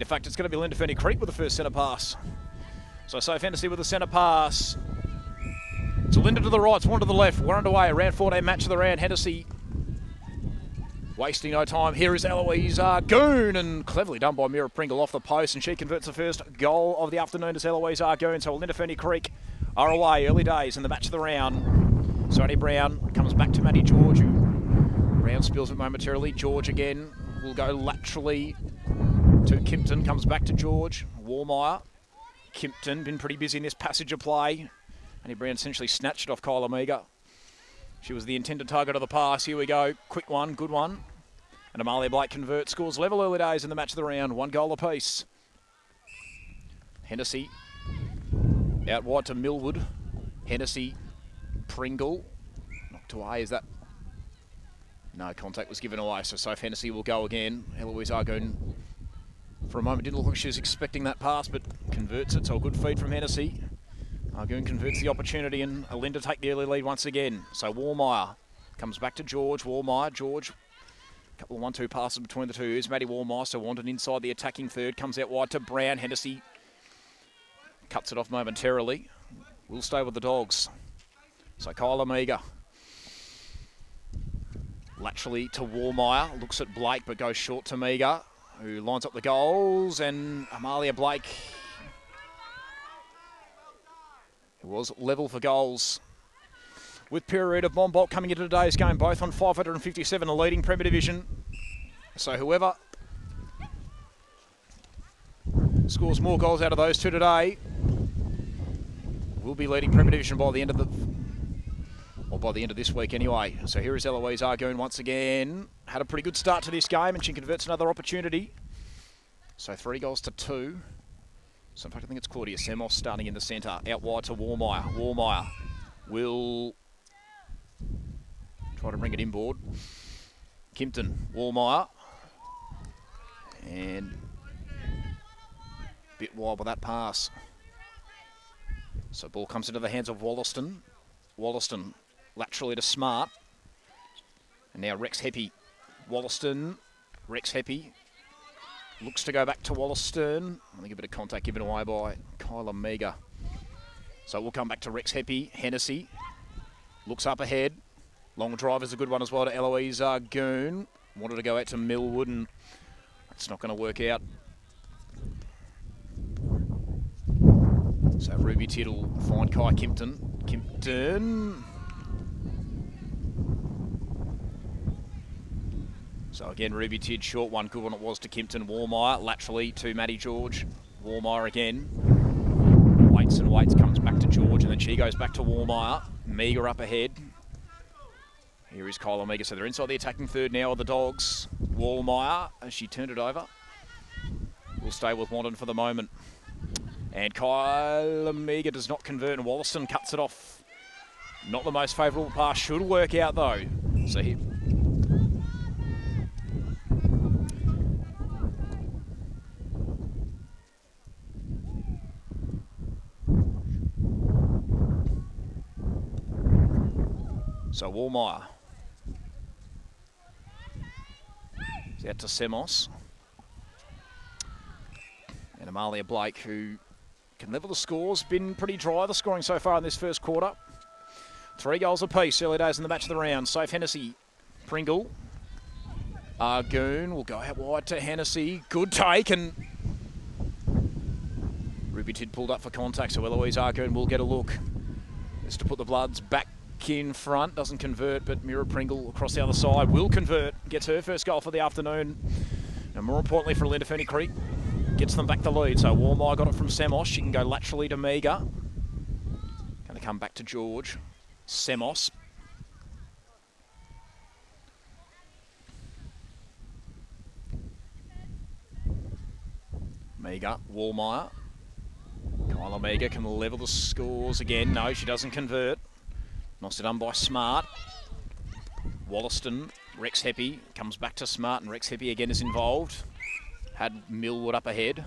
In fact, it's going to be Olinda Ferny Creek with the first centre pass. So Fantasy with the centre pass. It's Olinda to the right, Swan to the left. We're underway. Round 14, match of the round. Hennessy wasting no time. Here is Eloise Argoon, and cleverly done by Mira Pringle off the post, and she converts the first goal of the afternoon as Eloise Argoon. So Olinda Ferny Creek are away. Early days in the match of the round. So Annie Brown comes back to Maddie George, who Brown spills it momentarily. George again will go laterally to Kimpton, comes back to George. Warmeyer. Kimpton been pretty busy in this passage of play. Annie Brown essentially snatched it off Kyla Meager. She was the intended target of the pass. Here we go. Quick one, good one. And Amalia Blake converts, scores level early days in the match of the round. 1 goal apiece. Hennessy out wide to Millwood. Hennessy, Pringle. Knocked away, is that? No, contact was given away, so Hennessy will go again. Eloise Argoon, for a moment, didn't look like she was expecting that pass, but converts it, so a good feed from Hennessy. Argoon converts the opportunity, and Olinda take the early lead once again. So Warmeyer comes back to George. Warmeyer, George, a couple of 1-2 passes between the two. Here's Maddie Warmeyer, so Wandin inside the attacking third. Comes out wide to Brown. Hennessy cuts it off momentarily. We'll stay with the Dogs. So Kyla Meager. Laterally to Warmeyer. Looks at Blake, but goes short to Meager, who lines up the goals. And Amalia Blake, it was level for goals. With Period of Monbolt coming into today's game, both on 557, a leading Premier Division. So whoever scores more goals out of those two today will be leading Premier Division by the end of this week anyway. So here is Eloise Argoon once again. Had a pretty good start to this game, and she converts another opportunity. So 3 goals to 2. So in fact, I think it's Claudia Semos starting in the centre. Out wide to Warmeyer. Warmeyer will try to bring it inboard. Kimpton, Warmeyer. And a bit wide with that pass. So ball comes into the hands of Wollaston. Wollaston laterally to Smart. And now Rex Heppy. Wollaston, Rex Heppy. Looks to go back to Wollaston. I think a bit of contact given away by Kyla Meager. So we'll come back to Rex Heppy. Hennessy looks up ahead. Long drive is a good one as well to Eloise Argoon. Wanted to go out to Millwood, and it's not going to work out. So Ruby Tidd will find Kai Kimpton. Kimpton. So again, Ruby Tidd, short one, good one it was to Kimpton. Warmeyer, laterally to Maddie George. Warmeyer again. Waits and waits, comes back to George, and then she goes back to Warmeyer. Meager up ahead. Here is Kyla Meager, so they're inside the attacking third now of the Dogs. Warmeyer, as she turned it over. We'll stay with Wandin for the moment. And Kyla Meager does not convert, and Wollaston cuts it off. Not the most favourable pass, should work out though. So here. So Warmeyer. It's out to Semos. And Amalia Blake, who can level the scores. Been pretty dry, the scoring so far in this first quarter. 3 goals apiece, early days in the match of the round. Safe Hennessy, Pringle. Argoon will go out wide to Hennessy. Good take, and Ruby Tidd pulled up for contact, so Eloise Argoon will get a look. Is to put the Bloods back in front, doesn't convert, but Mira Pringle across the other side will convert, gets her first goal for the afternoon, and more importantly for Olinda Ferny Creek, gets them back the lead. So Warmeyer got it from Semos. She can go laterally to Meager. Going to come back to George. Semos. Meager, Warmeyer. Kyla Meager can level the scores again. No, she doesn't convert. Nicely done by Smart. Wollaston, Rex Heppy comes back to Smart, and Rex Heppy again is involved. Had Millwood up ahead.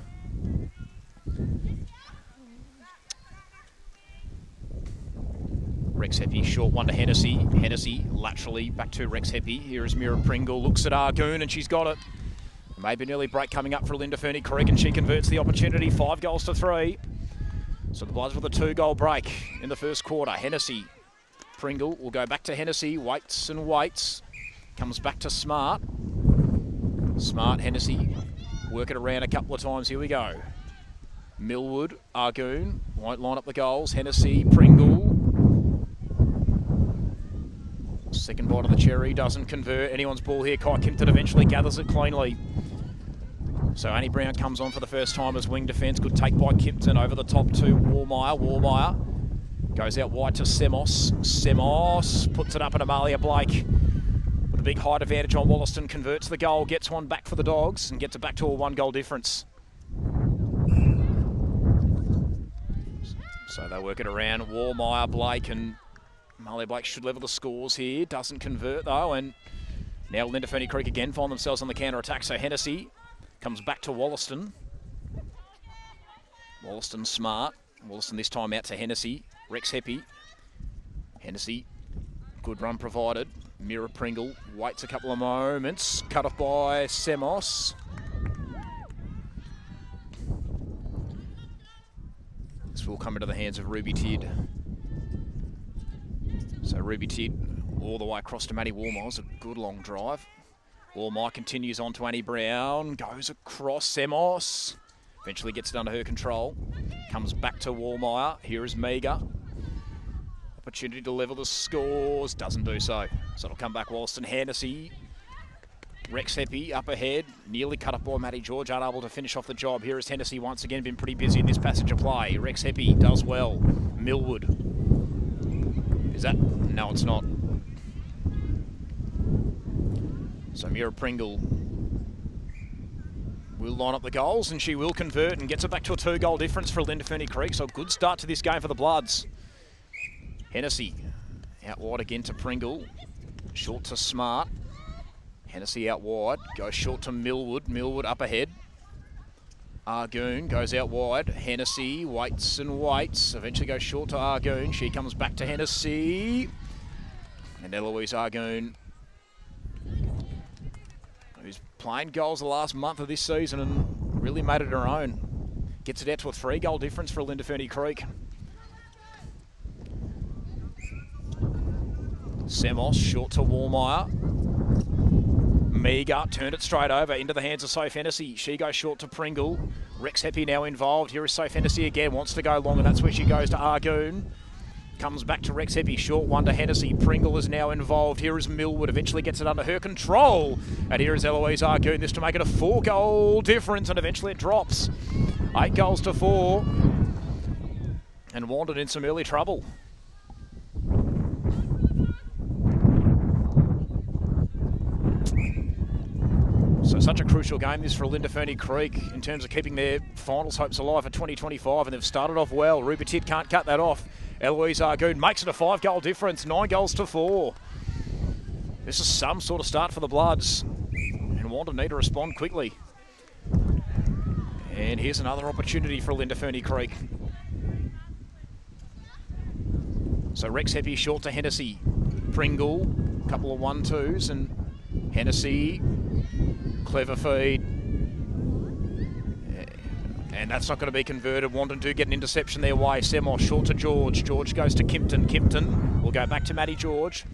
Rex Heppy, short one to Hennessy. Hennessy laterally back to Rex Heppy. Here is Mira Pringle, looks at Argoon, and she's got it. Maybe an early break coming up for Olinda Ferny Creek, and she converts the opportunity, 5 goals to 3. So the Bloods with a 2-goal break in the first quarter. Hennessy, Pringle will go back to Hennessy, waits and waits. Comes back to Smart. Smart, Hennessy, work it around a couple of times, here we go. Millwood, Argoon, won't line up the goals. Hennessy, Pringle. Second bite of the cherry, doesn't convert. Anyone's ball here. Kai Kimpton eventually gathers it cleanly. So Annie Brown comes on for the first time as wing defence. Good take by Kimpton over the top to Warmeyer. Warmeyer goes out wide to Semos. Semos puts it up at Amalia Blake. With a big height advantage on Wollaston. Converts the goal, gets one back for the Dogs and gets it back to a 1-goal difference. So they work it around. Warmeyer, Blake, and Amalia Blake should level the scores here. Doesn't convert though, and now Olinda Ferny Creek again find themselves on the counter-attack. So Hennessy comes back to Wollaston. Wollaston Smart. Wollaston this time out to Hennessy. Rex Heppy. Hennessy, good run provided. Mira Pringle waits a couple of moments. Cut off by Semos. This will come into the hands of Ruby Tidd. So Ruby Tidd all the way across to Maddie Warmeyer. It's a good long drive. Warmeyer continues on to Annie Brown. Goes across Semos. Eventually gets it under her control. Comes back to Warmeyer. Here is Meager. Opportunity to level the scores. Doesn't do so. So it'll come back Wollaston. Hennessy. Rex Heppy up ahead. Nearly cut up by Matty George. Unable to finish off the job. Here is Hennessy once again. Been pretty busy in this passage of play. Rex Heppy does well. Millwood. Is that? No, it's not. So Mira Pringle will line up the goals, and she will convert and gets it back to a 2-goal difference for Olinda Ferny Creek. So a good start to this game for the Bloods. Hennessy out wide again to Pringle. Short to Smart. Hennessy out wide. Goes short to Millwood. Millwood up ahead. Argoon goes out wide. Hennessy waits and waits. Eventually goes short to Argoon. She comes back to Hennessy. And Eloise Argoon, who's playing goals the last month of this season and really made it her own. Gets it out to a 3-goal difference for Olinda Ferny Creek. Semos short to Warmeyer. Meager turned it straight over into the hands of Soph Hennessy. She goes short to Pringle. Rex Heppy now involved. Here is Soph Hennessy again. Wants to go long, and that's where she goes to Argoon. Comes back to Rex Heppy. Short one to Hennessy. Pringle is now involved. Here is Millwood. Eventually gets it under her control. And here is Eloise Argoon. This to make it a 4-goal difference, and eventually it drops. 8 goals to 4. And Wandin in some early trouble. So such a crucial game this for Olinda Ferny Creek in terms of keeping their finals hopes alive for 2025, and they've started off well. Ruby Tidd can't cut that off. Eloise Argoon makes it a 5-goal difference, 9 goals to 4. This is some sort of start for the Bloods, and Wandin need to respond quickly. And here's another opportunity for Olinda Ferny Creek. So Rex Heppy short to Hennessy. Pringle, a couple of 1-2s, and Hennessy, clever feed. And that's not going to be converted. Wandin do get an interception their way. Semos short to George. George goes to Kimpton. Kimpton will go back to Matty George.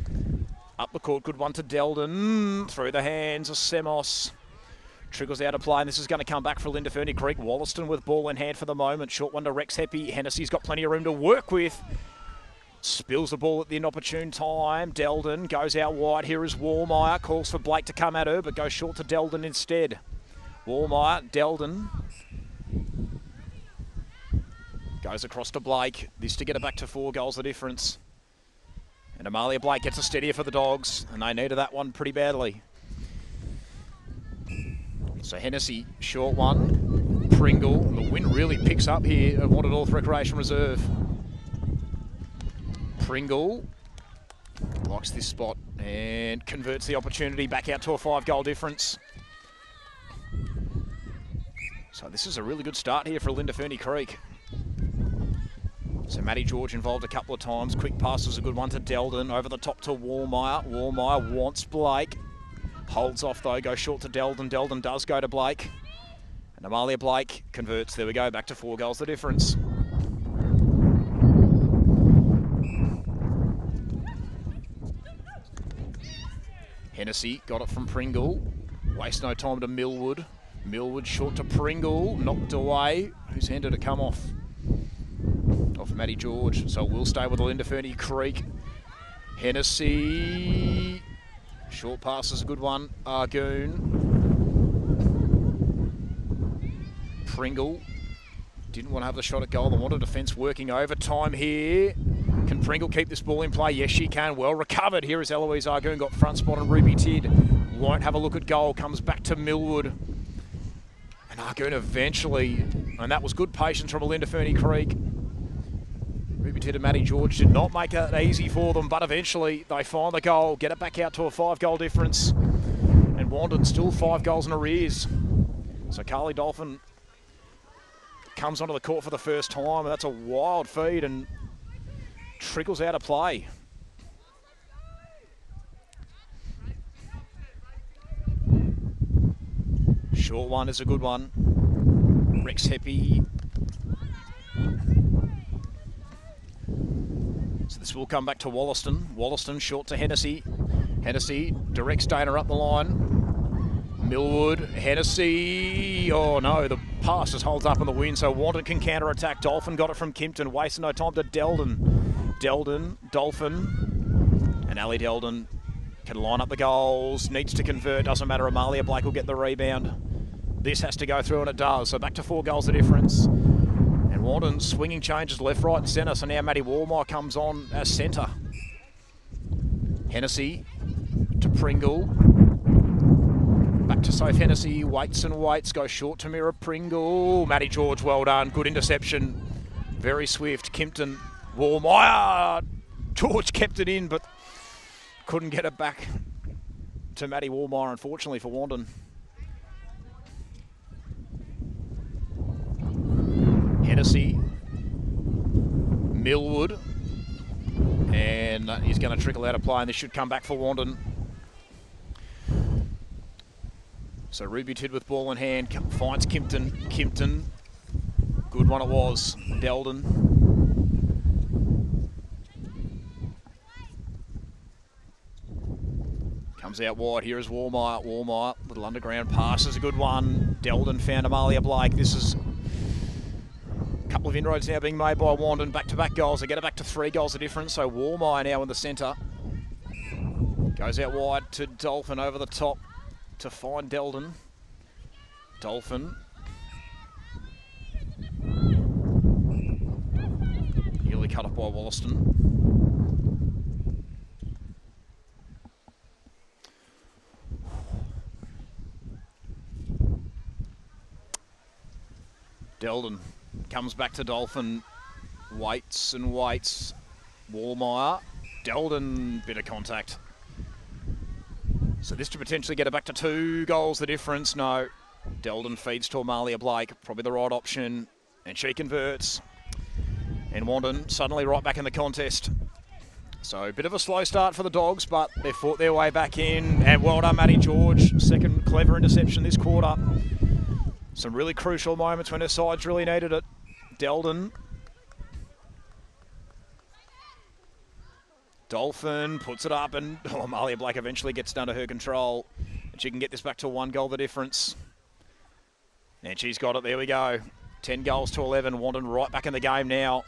Up the court, good one to Delden. Through the hands of Semos. Triggles out of play, and this is going to come back for Olinda Ferny Creek. Wollaston with ball in hand for the moment. Short one to Rex Heppy. Hennessy's got plenty of room to work with. Spills the ball at the inopportune time. Delden goes out wide. Here is Warmeyer. Calls for Blake to come at her, but goes short to Delden instead. Warmeyer, Delden. Goes across to Blake. This to get it back to 4 goals the difference. And Amalia Blake gets a steadier for the Dogs, and they needed that one pretty badly. So Hennessy, short one. Pringle. And the wind really picks up here at Wandin North Recreation Reserve. Pringle likes this spot and converts the opportunity back out to a 5-goal difference. So this is a really good start here for Olinda Ferny Creek. So Matty George involved a couple of times. Quick pass was a good one to Delden. Over the top to Warmeyer. Warmeyer wants Blake. Holds off though, goes short to Delden. Delden does go to Blake. And Amalia Blake converts. There we go, back to 4 goals the difference. Hennessy got it from Pringle. Waste no time to Millwood. Millwood short to Pringle, knocked away. Who's handed it come off? Off Matty George. So we'll stay with Olinda, Ferny, Creek. Hennessy. Short pass is a good one. Argoon. Pringle. Didn't want to have the shot at goal. They wanted defence working overtime here. Can Pringle keep this ball in play? Yes, she can. Well recovered. Here is Eloise Argoon. Got front spot and Ruby Tidd. Won't have a look at goal. Comes back to Millwood. And Argoon eventually, and that was good patience from Olinda, Ferny, Creek. Ruby Tidd and Matty George did not make it easy for them, but eventually they find the goal, get it back out to a 5-goal difference. And Wandin still 5 goals in arrears. So Carly Dolphin comes onto the court for the first time, and that's a wild feed and trickles out of play. Short one is a good one. Rex Heppy. So this will come back to Wollaston. Wollaston short to Hennessy. Hennessy directs Dana up the line. Millwood, Hennessy. Oh no, the pass just holds up in the wind, so Wandin can counter-attack. Dolphin got it from Kimpton, wasting no time to Delden. Delden, Dolphin, and Ali Delden can line up the goals, needs to convert, doesn't matter, Amalia Blake will get the rebound. This has to go through, and it does, so back to 4 goals the difference. And Wandin swinging changes left, right and centre, so now Maddie Walmire comes on as centre. Hennessy to Pringle. Back to Soph Hennessy, waits and waits, goes short to Mira Pringle. Matty George, well done, good interception. Very swift, Kimpton, Walmire. George kept it in, but couldn't get it back to Matty Walmire, unfortunately for Wandin. Hennessy, Millwood, and he's going to trickle out of play, and this should come back for Wandin. So Ruby Tidd with ball in hand, finds Kimpton. Kimpton, good one it was. Delden. Comes out wide, here is Walmire. Walmire, little underground pass is a good one. Delden found Amalia Blake. This is a couple of inroads now being made by Wandin. Back-to-back goals, they get it back to 3 goals the difference. So Walmire now in the centre. Goes out wide to Dolphin over the top to find Delden. Dolphin. Nearly cut off by Wollaston. Delden comes back to Dolphin. Waits and waits. Walmire. Delden, bit of contact. So this to potentially get it back to 2 goals the difference. No. Delden feeds to Amalia Blake. Probably the right option. And she converts. And Wandin suddenly right back in the contest. So a bit of a slow start for the Dogs, but they've fought their way back in. And well done, Matty George. Second clever interception this quarter. Some really crucial moments when her sides really needed it. Delden. Dolphin puts it up, and Amalia Blake eventually gets under her control. And she can get this back to 1 goal the difference. And she's got it, there we go. 10 goals to 11, Wandin right back in the game now.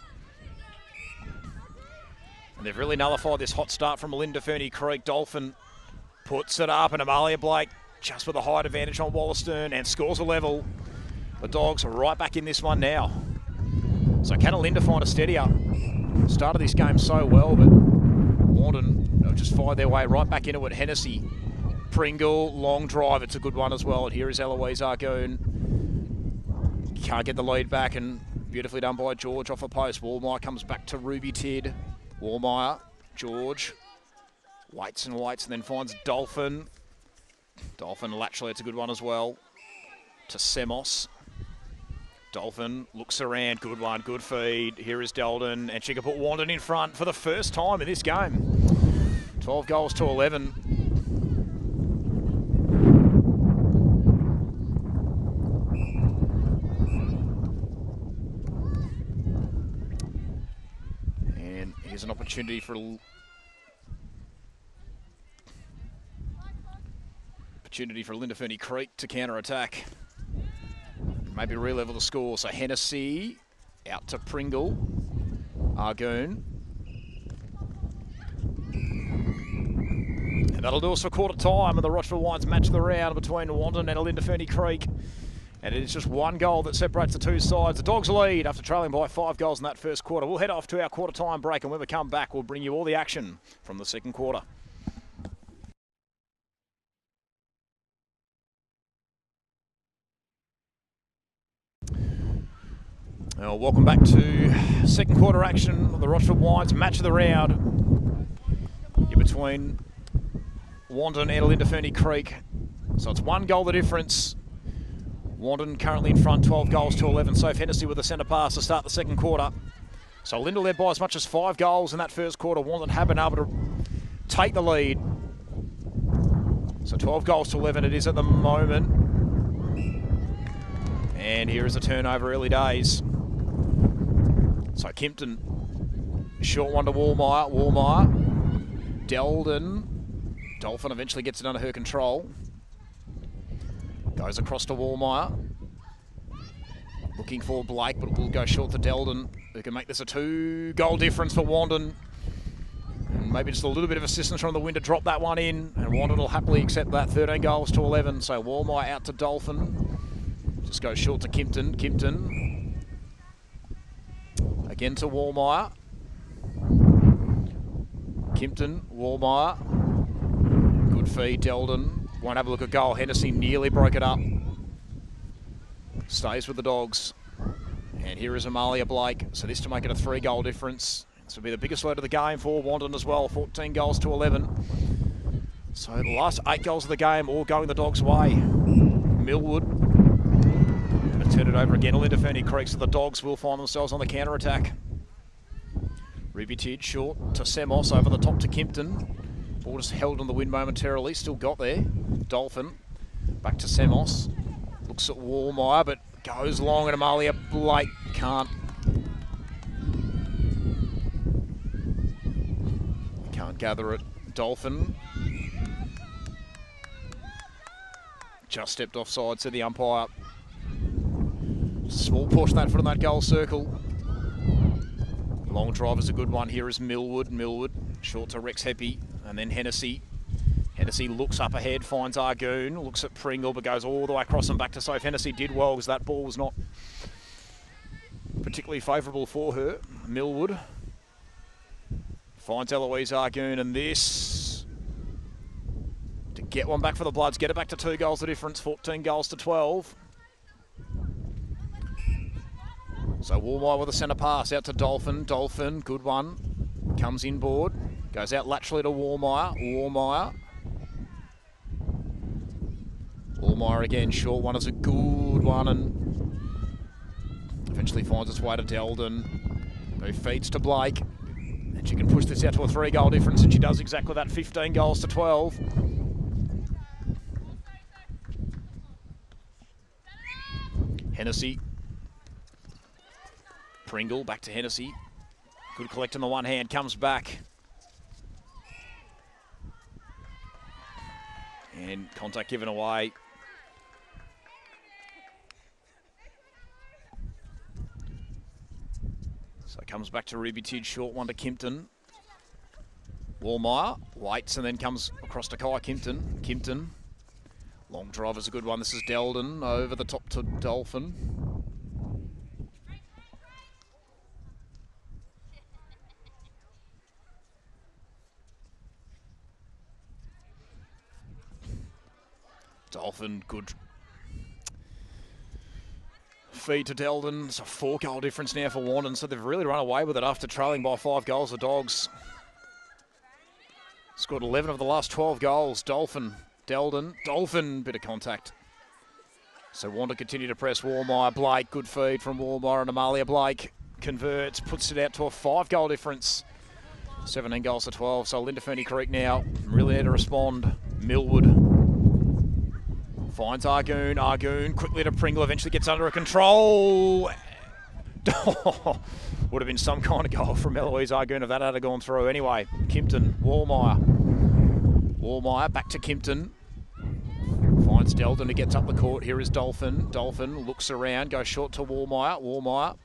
And they've really nullified this hot start from Olinda, Ferny, Creek. Dolphin puts it up, and Amalia Blake just with a height advantage on Wollaston and scores a level. The Dogs are right back in this one now. So can Olinda find a steadier? Started this game so well, but Wandin have just fired their way right back into it. Hennessy, Pringle, long drive. It's a good one as well. And here is Eloise Argoon. Can't get the lead back, and beautifully done by George off a post. Walmire comes back to Ruby Tidd. Walmire, George, waits and waits, and then finds Dolphin. Dolphin laterally, it's a good one as well. To Semos. Dolphin looks around, good one, good feed. Here is Delden, and she can put Wandin in front for the first time in this game. 12 goals to 11. Here's an opportunity for Olinda Ferny Creek to counter-attack. Maybe re-level the score. So Hennessy out to Pringle. Argoon. And that'll do us for quarter time. And the Rochford Wines match of the round between Wandin and Olinda Ferny Creek. And it is just one goal that separates the two sides. The Dogs lead after trailing by 5 goals in that first quarter. We'll head off to our quarter time break, and when we come back, we'll bring you all the action from the second quarter. Well, welcome back to second quarter action of the Rochford Wines match of the round. You're between Wandin and Olinda Ferny Creek. So it's one goal the difference. Wandin currently in front, 12 goals to 11. So Hennessy with a centre pass to start the second quarter. So Olinda led by as much as 5 goals in that first quarter. Wandin have been able to take the lead. So 12 goals to 11 it is at the moment. And here is a turnover, early days. So Kimpton, short one to Wallmeyer. Wallmeyer, Dolphin eventually gets it under her control. Goes across to Wallmeyer. Looking for Blake, but it will go short to Delden, who can make this a 2-goal difference for Wandin. And maybe just a little bit of assistance from the wind to drop that one in. And Wandin will happily accept that, 13 goals to 11. So Wallmeyer out to Dolphin. Just goes short to Kimpton. Kimpton. Again to Wallmeyer. Kimpton, Wallmeyer. Good feed, Delden. Won't have a look at goal. Hennessy nearly broke it up. Stays with the Dogs. And here is Amalia Blake. So this to make it a 3-goal difference. This will be the biggest lead of the game for Wandin as well. 14 goals to 11. So the last 8 goals of the game all going the Dogs' way. Millwood. Going to turn it over again. Olinda Ferny Creek, so the Dogs will find themselves on the counter-attack. Ruby Tid short to Semos, over the top to Kimpton. Ball just held on the wind momentarily, still got there. Dolphin, back to Semos. Looks at Wallmeyer, but goes long, and Amalia Blake can't gather it. Dolphin. Just stepped offside, said the umpire. Small portion of that foot in that goal circle. Long drive is a good one. Here is Millwood. Millwood, short to Rex Heppy, and then Hennessy. Hennessy looks up ahead, finds Argoon, looks at Pringle, but goes all the way across and back to Soph. Hennessy did well because that ball was not particularly favourable for her. Millwood finds Eloise Argoon, and this to get one back for the Bloods, get it back to 2 goals the difference, 14 goals to 12. So Wallmeyer with a centre pass out to Dolphin. Dolphin, good one. Comes inboard. Goes out laterally to Wallmeyer. Wallmeyer again, short one is a good one, and eventually finds its way to Delden, who feeds to Blake. And she can push this out to a 3-goal difference, and she does exactly that, 15 goals to 12. Hennessy. Pringle, back to Hennessy. Good collect on the one hand, comes back. And contact given away. So it comes back to Ruby Tid, short one to Kimpton. Wallmeyer waits and then comes across to Kai Kimpton. Kimpton, long drive is a good one. This is Delden, over the top to Dolphin. Dolphin, good feed to Delden. It's a 4-goal difference now for Wandin, so they've really run away with it after trailing by 5 goals. The Dogs scored 11 of the last 12 goals. Dolphin, bit of contact. So Wandin continue to press Wallmeyer. Blake, good feed from Wallmeyer, and Amalia Blake converts, puts it out to a 5-goal difference. 17 goals to 12, so Olinda Ferny Creek now really need to respond. Millwood finds Argoon. Argoon quickly to Pringle, eventually gets under control. Would have been some kind of goal from Eloise Argoon if that had gone through. Anyway, Kimpton, Wallmeyer. Wallmeyer back to Kimpton. Finds Delden, who gets up the court. Here is Dolphin. Dolphin looks around, goes short to Wallmeyer. Wallmeyer.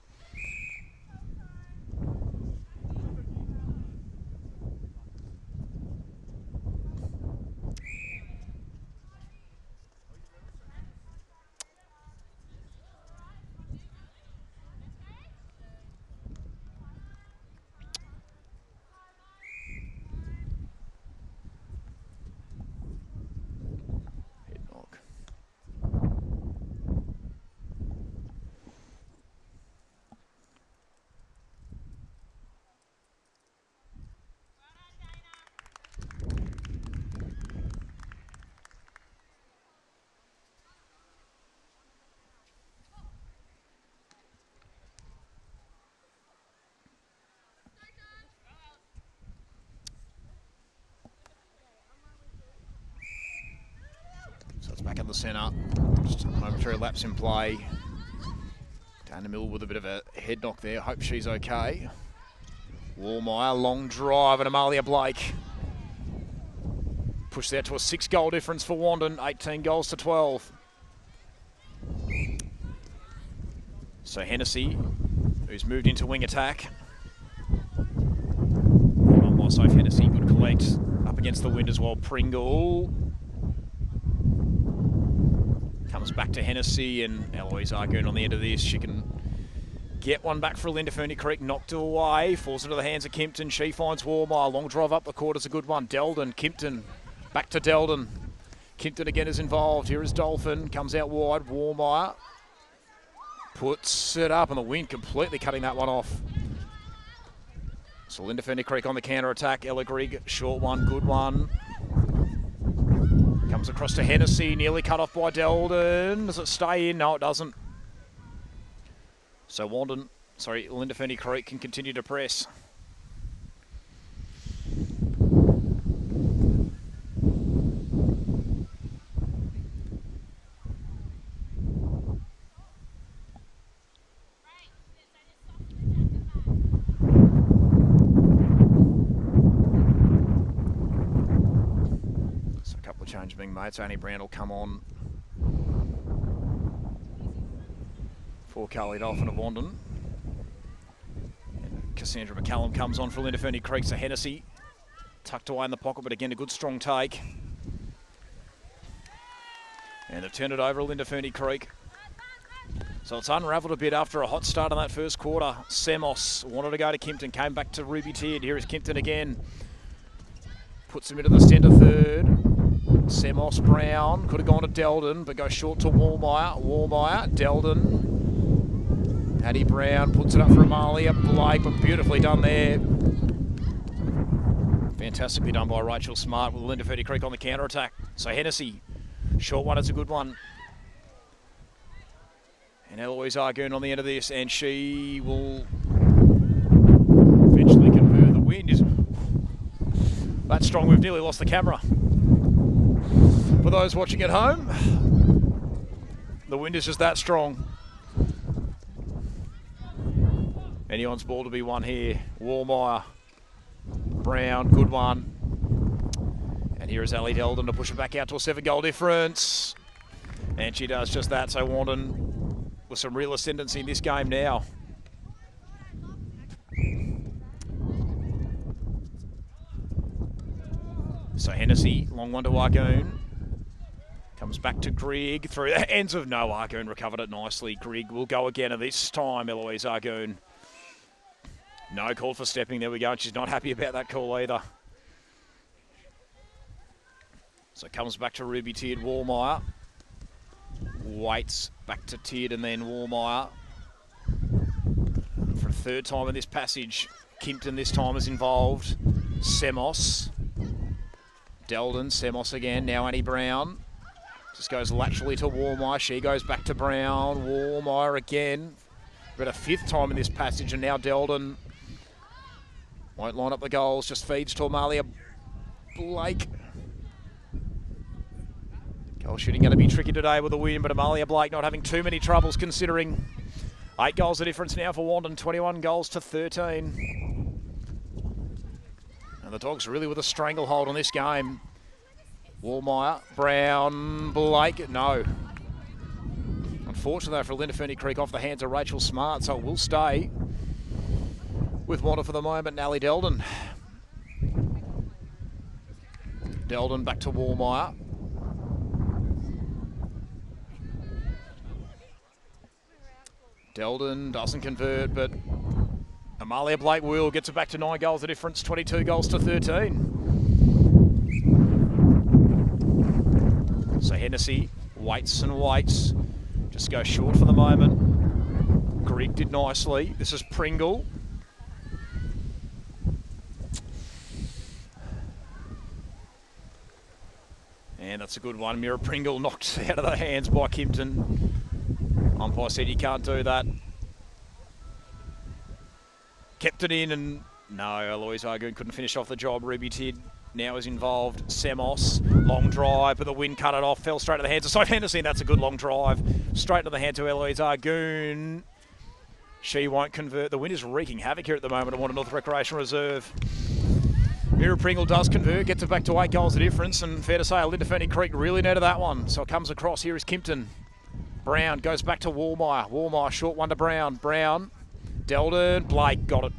So it's back at the centre. Just a momentary lapse in play. Down the middle with a bit of a head knock there. Hope she's okay. Wallmeyer, long drive, and Amalia Blake. Pushed out to a 6-goal difference for Wandin. 18 goals to 12. So Hennessy, who's moved into wing attack. On by safe Hennessy, good collect. Up against the wind as well. Pringle. Comes back to Hennessy, and Eloise Argoon on the end of this. She can get one back for Olinda. Ferny Creek knocked it away. Falls into the hands of Kimpton. She finds Wallmeyer. Long drive up the court is a good one. Delden, Kimpton. Back to Delden. Kimpton again is involved. Here is Dolphin. Comes out wide. Wallmeyer puts it up, and the wind completely cutting that one off. So Olinda Ferny Creek on the counter-attack. Ella Grigg, short one, good one. Comes across to Hennessy, nearly cut off by Delden. Does it stay in? No, it doesn't. So Olinda Ferny Creek can continue to press. Change being made, so Annie Brown will come on for Carly Dolphin of Wandin. And Cassandra McCallum comes on for Olinda Ferny Creek, so Hennessy tucked away in the pocket, but again a good strong take. And they've turned it over Olinda Ferny Creek. So it's unravelled a bit after a hot start in that first quarter. Semos wanted to go to Kimpton, came back to Ruby Tiered. Here is Kimpton again. Puts him into the centre third. Semos Brown could have gone to Delden, but goes short to Wallmeyer. Wallmeyer, Delden. Addie Brown puts it up for Amalia Blake, but beautifully done there. Fantastically done by Rachel Smart with Olinda Ferny Creek on the counter-attack. So Hennessy, short one, it's a good one. And Eloise Argoon on the end of this, and she will eventually convert. The wind is that strong, we've nearly lost the camera. For those watching at home, the wind is just that strong. Anyone's ball to be won here. Wallmeyer, Brown, good one. And here is Ali Delden to push it back out to a 7-goal difference. And she does just that, so Wandin with some real ascendancy in this game now. So Hennessy, long one to Argoon. Comes back to Grigg through the hands of no. Argoon recovered it nicely. Grigg will go again, and this time Eloise Argoon. No call for stepping. There we go. And she's not happy about that call either. So it comes back to Ruby Tiered. Wallmeyer waits back to Tiered and then Wallmeyer. For a third time in this passage, Kimpton this time is involved. Semos. Delden, Semos again. Now Annie Brown. Just goes laterally to Wallmeyer. She goes back to Brown. Wallmeyer again. But a 5th time in this passage, and now Delden won't line up the goals. Just feeds to Amalia Blake. Goal shooting going to be tricky today with the wind, but Amalia Blake not having too many troubles considering 8 goals the difference now for Wandin, 21 goals to 13. And the Dogs really with a stranglehold on this game. Wallmeyer, Brown, Blake, no. Unfortunately for Olinda Ferny Creek, off the hands of Rachel Smart, so it will stay with Wandin for the moment. Nally Delden. Delden back to Wallmeyer. Delden doesn't convert, but Amalia Blake will. Gets it back to 9 goals the difference, 22 goals to 13. So Hennessy waits and waits. Just go short for the moment. Grigg did nicely. This is Pringle. And that's a good one. Mira Pringle knocked out of the hands by Kimpton. Umpire said you can't do that. Kept it in and no, Eloise Argoon couldn't finish off the job. Ruby Tid now is involved. Semos, long drive, but the wind cut it off. Fell straight to the hands of Sophie Henderson. That's a good long drive. Straight to the hands of Eloise Argoon. She won't convert. The wind is wreaking havoc here at the moment. I want a North Recreation Reserve. Mira Pringle does convert, gets it back to 8 goals the difference, and fair to say, Olinda Ferny Creek really needed that one. So it comes across. Here is Kimpton. Brown goes back to Wallmeyer. Wallmeyer, short one to Brown. Brown, Delden, Blake got it.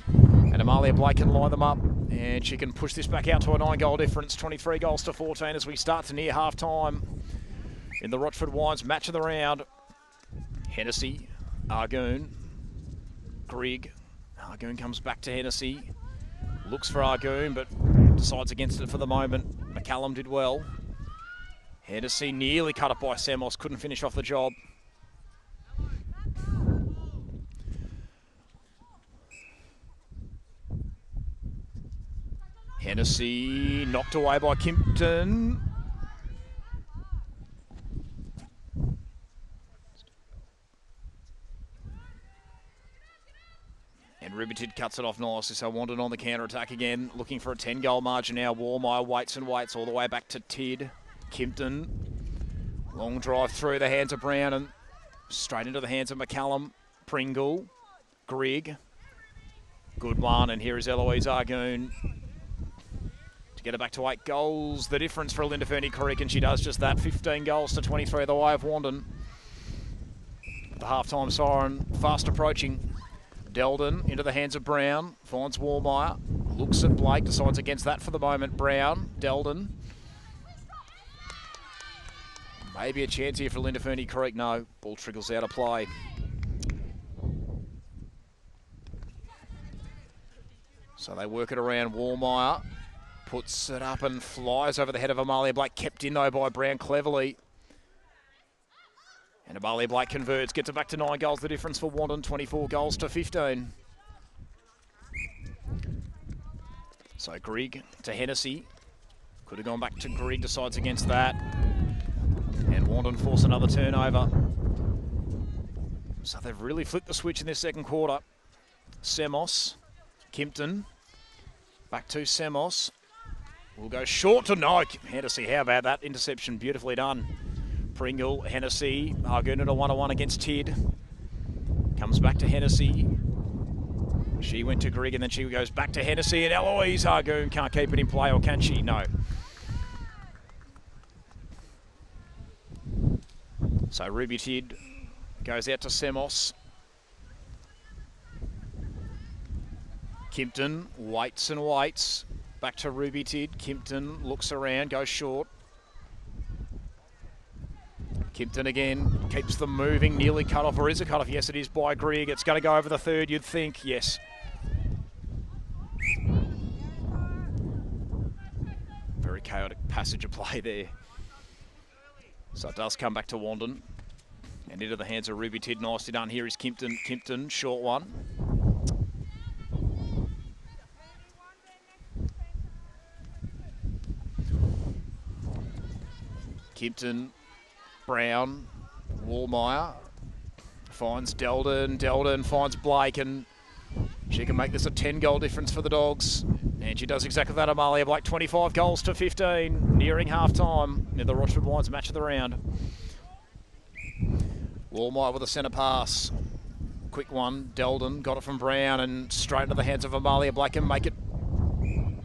And Amalia Blake can line them up, and she can push this back out to a 9-goal difference, 23 goals to 14 as we start to near half-time in the Rochford Wines match of the round. Hennessy, Argoon, Grigg. Argoon comes back to Hennessy. Looks for Argoon, but decides against it for the moment. McCallum did well. Hennessy nearly cut it by Semos, couldn't finish off the job. Hennessy knocked away by Kimpton. And Ribited cuts it off nicely, so Wandin on the counter-attack again, looking for a 10-goal margin now. Wallmeyer waits and waits all the way back to Tid. Kimpton, long drive through the hands of Brown and straight into the hands of McCallum. Pringle, Grigg, good one, and here is Eloise Argoon to get it back to 8 goals. The difference for Olinda Ferny Creek, and she does just that, 15 goals to 23 the way of Wandin. The half-time siren fast approaching. Delden into the hands of Brown, finds Wallmeyer, looks at Blake, decides against that for the moment. Brown, Delden. Maybe a chance here for Olinda Ferny Creek. No, ball trickles out of play. So they work it around. Wallmeyer puts it up and flies over the head of Amalia Blake. Kept in though by Brown cleverly. And Amalia Blake converts, gets it back to 9 goals. The difference for Wandin, 24 goals to 15. So Grigg to Hennessy. Could have gone back to Grigg, decides against that. And Wandin force another turnover. So they've really flipped the switch in this second quarter. Semos, Kimpton, back to Semos. We'll go short to no. Hennessy, how about that interception? Beautifully done. Pringle, Hennessy, Argoon at a 1-on-1 against Tid. Comes back to Hennessy. She went to Grigg and then she goes back to Hennessy, and Eloise Argoon can't keep it in play, or can she? No. So Ruby Tid goes out to Semos. Kimpton waits and waits. Back to Ruby Tid. Kimpton looks around, goes short. Kimpton again, keeps them moving, nearly cut off, or is it cut off? Yes, it is by Grigg. It's going to go over the third, you'd think. Yes. Very chaotic passage of play there. So it does come back to Wandin. And into the hands of Ruby Tid. Nicely done. Here is Kimpton. Kimpton, short one. Kimpton, Brown, Wallmeyer finds Delden. Delden finds Blake, and she can make this a 10-goal difference for the Dogs. And she does exactly that. Amalia Blake, 25 goals to 15, nearing half-time in the Rochford Wines match of the round. Wallmeyer with a centre pass. quick one. Delden got it from Brown and straight into the hands of Amalia Black and make it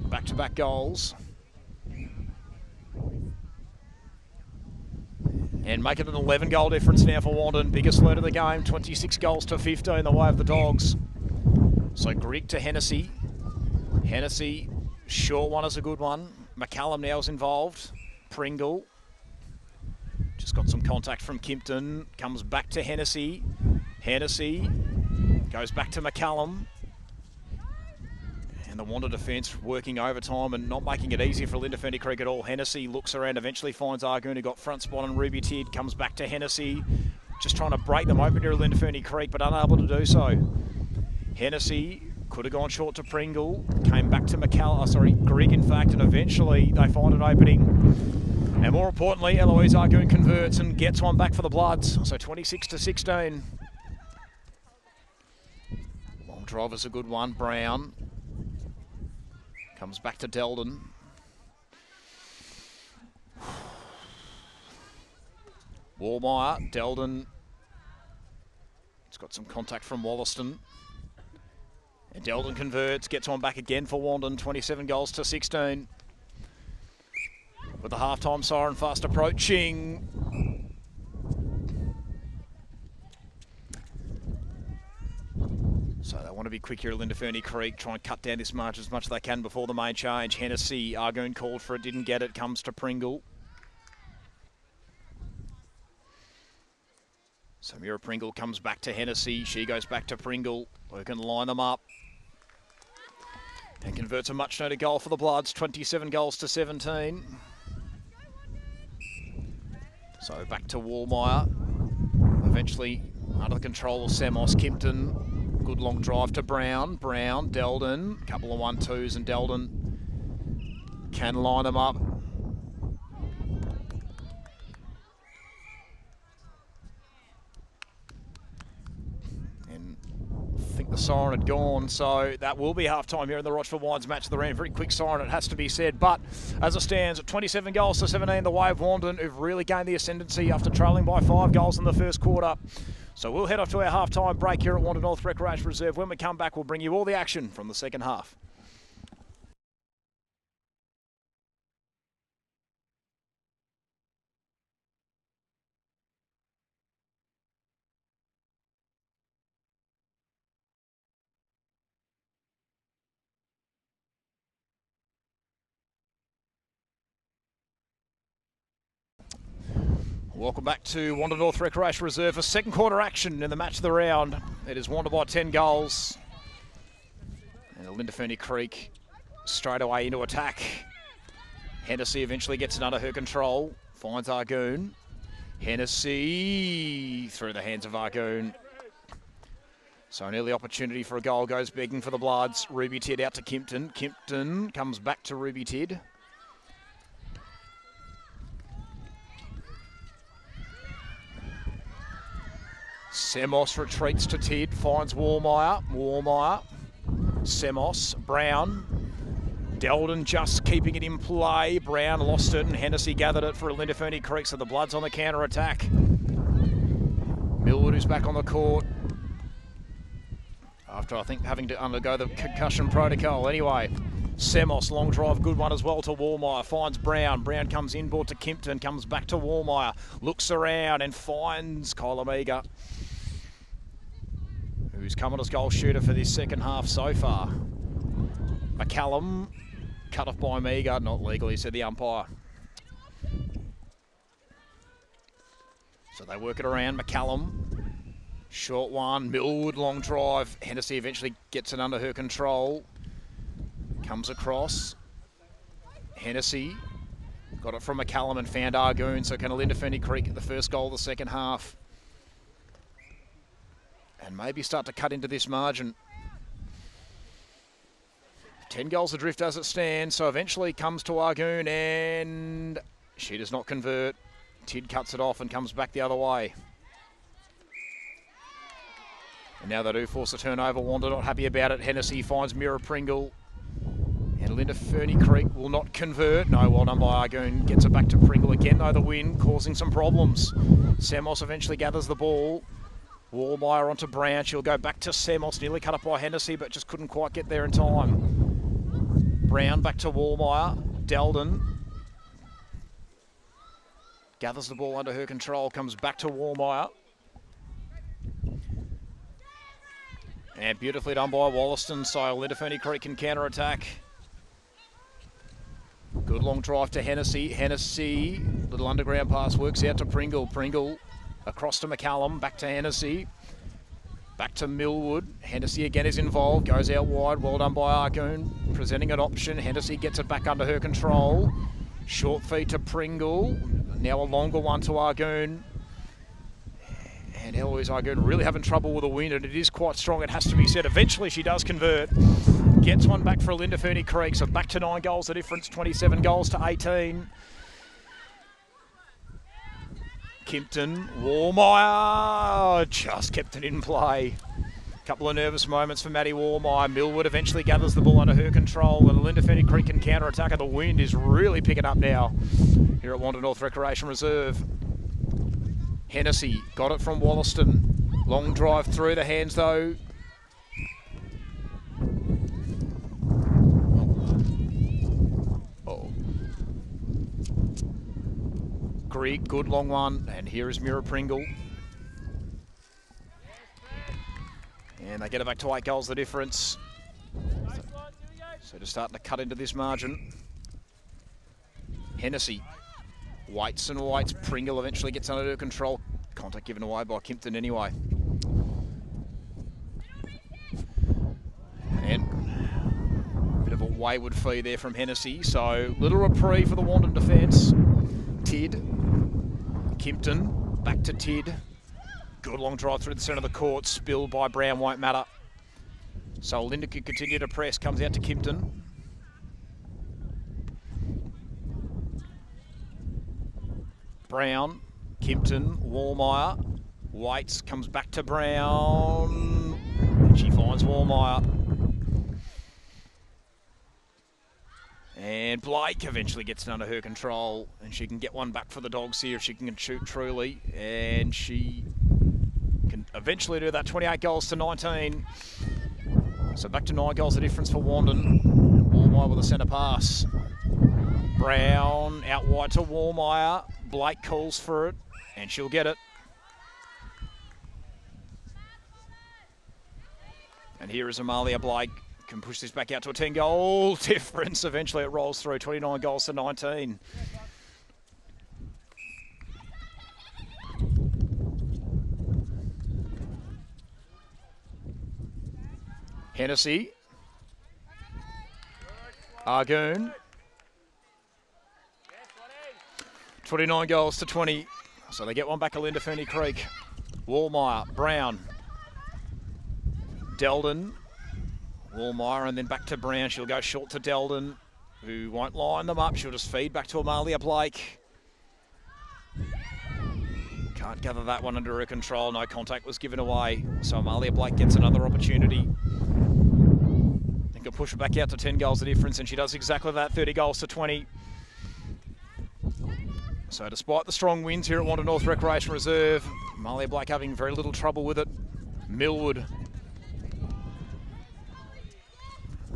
back-to-back goals. And make it an 11-goal difference now for Wandin. Biggest lead of the game, 26 goals to 15 the way of the Dogs. So Grigg to Hennessy. Hennessy, short one is a good one. McCallum now is involved. Pringle. Just got some contact from Kimpton. Comes back to Hennessy. Hennessy goes back to McCallum. And the Wandin defence working overtime and not making it easy for Olinda Ferny Creek at all. Hennessy looks around, eventually finds Argoon, who got front spot on Ruby Tid. Comes back to Hennessy. Just trying to break them open here at Olinda Ferny Creek, but unable to do so. Hennessy could have gone short to Pringle. Came back to Grigg, in fact, and eventually they find an opening. And more importantly, Eloise Argoon converts and gets one back for the Bloods. So 26 to 16. Long drive is a good one. Brown comes back to Delden. Wallmeyer, Delden. It's got some contact from Wollaston. And Delden converts, gets one back again for Wandin, 27 goals to 16. With the halftime siren fast approaching. So they want to be quick here at Olinda Ferny Creek, try and cut down this margin as much as they can before the main change. Hennessy, Argoon called for it, didn't get it, comes to Pringle. So Mira Pringle comes back to Hennessy, she goes back to Pringle, who can line them up. And converts a much noted goal for the Bloods, 27 goals to 17. So back to Wallmeyer. Eventually under the control of Samos Kimpton. Good long drive to Brown. Brown, Delden, a couple of 1-2s and Delden can line them up. I think the siren had gone, so that will be half-time here in the Rochford Wines match of the round. Very quick siren, it has to be said, but as it stands, 27 goals to 17, the way of Wandin, who've really gained the ascendancy after trailing by 5 goals in the first quarter. So we'll head off to our half-time break here at Wandin North Recreation Reserve. When we come back, we'll bring you all the action from the second half. Welcome back to Wandin North Recreation Reserve for second quarter action in the match of the round. It is Wandin by 10 goals. And Olinda Ferny Creek straight away into attack. Hennessy eventually gets it under her control. Finds Argoon. Hennessy through the hands of Argoon. So an early opportunity for a goal goes begging for the Bloods. Ruby Tid out to Kimpton. Kimpton comes back to Ruby Tid. Semos retreats to Tid, finds Wallmeyer. Wallmeyer, Semos, Brown. Delden just keeping it in play. Brown lost it and Hennessy gathered it for Olinda Ferny Creek, so the Bloods on the counter-attack. Millwood is back on the court. After, I think, having to undergo the concussion protocol. Anyway, Semos, long drive, good one as well to Wallmeyer. Finds Brown. Brown comes inboard to Kimpton, comes back to Wallmeyer. Looks around and finds Kyla Meager, who's come on as goal shooter for this second half so far. McCallum, cut off by Meager, not legally, said the umpire. So they work it around. McCallum, short one. Millwood, long drive. Hennessy eventually gets it under her control. Comes across. Hennessy got it from McCallum and found Argoon, so can Olinda Ferny Creek get the first goal of the second half and maybe start to cut into this margin. 10 goals adrift as it stands, so eventually comes to Argoon and she does not convert. Tid cuts it off and comes back the other way. And now they do force a turnover. Wanda not happy about it. Hennessy finds Mira Pringle. And Olinda Ferny Creek will not convert. No, well done by Argoon. Gets it back to Pringle again, though, the win, causing some problems. Samos eventually gathers the ball. Wallmeyer onto Brown. She'll go back to Semos. Nearly cut up by Hennessy, but just couldn't quite get there in time. Brown back to Wallmeyer. Delden gathers the ball under her control. Comes back to Wallmeyer. And beautifully done by Wollaston. So Olinda Ferny Creek can counter-attack. Good long drive to Hennessy. Hennessy, little underground pass, works out to Pringle. Pringle across to McCallum, back to Hennessy. Back to Millwood. Hennessy again is involved, goes out wide. Well done by Argoon, presenting an option. Hennessy gets it back under her control. Short feed to Pringle. Now a longer one to Argoon. And Eloise Argoon really having trouble with the wind, and it is quite strong, it has to be said. Eventually she does convert. Gets one back for Olinda Ferny Creek, so back to 9 goals the difference, 27 goals to 18. Kimpton, Wallmeyer just kept it in play. Couple of nervous moments for Maddie Wallmeyer. Millwood eventually gathers the ball under her control, and Olinda Ferny Creek can counter-attack, and the wind is really picking up now here at Wandin North Recreation Reserve. Hennessy got it from Wollaston. Long drive through the hands though. Oh. Grigg, good long one. And here is Mira Pringle. And they get it back to 8 goals the difference. So just starting to cut into this margin. Hennessy. Waits and waits. Pringle eventually gets under her control. Contact given away by Kimpton anyway. And a bit of a wayward feed there from Hennessy. So little reprieve for the Wandin defence. Tid. Kimpton. Back to Tid. Good long drive through the centre of the court. Spilled by Brown won't matter. So Olinda can continue to press. Comes out to Kimpton. Brown, Kimpton, Wallmeyer, waits, comes back to Brown, and she finds Wallmeyer. And Blake eventually gets it under her control, and she can get one back for the Dogs here if she can shoot truly, and she can eventually do that. 28 goals to 19. So back to 9 goals the difference for Wandin. Wallmeyer with a centre pass. Brown out wide to Wallmeyer. Blake calls for it, and she'll get it. And here is Amalia Blake. Can push this back out to a 10-goal difference. Eventually it rolls through, 29 goals to 19. Hennessy. Argoon. 29 goals to 20. So they get one back, Olinda Ferny Creek. Wallmeyer, Brown. Delden. Wallmeyer and then back to Brown. She'll go short to Delden, who won't line them up. She'll just feed back to Amalia Blake. Can't gather that one under her control. No contact was given away. So Amalia Blake gets another opportunity. And can push it back out to 10 goals the difference, and she does exactly that, 30 goals to 20. So despite the strong winds here at Wandin North Recreation Reserve, Amalia Blake having very little trouble with it. Millwood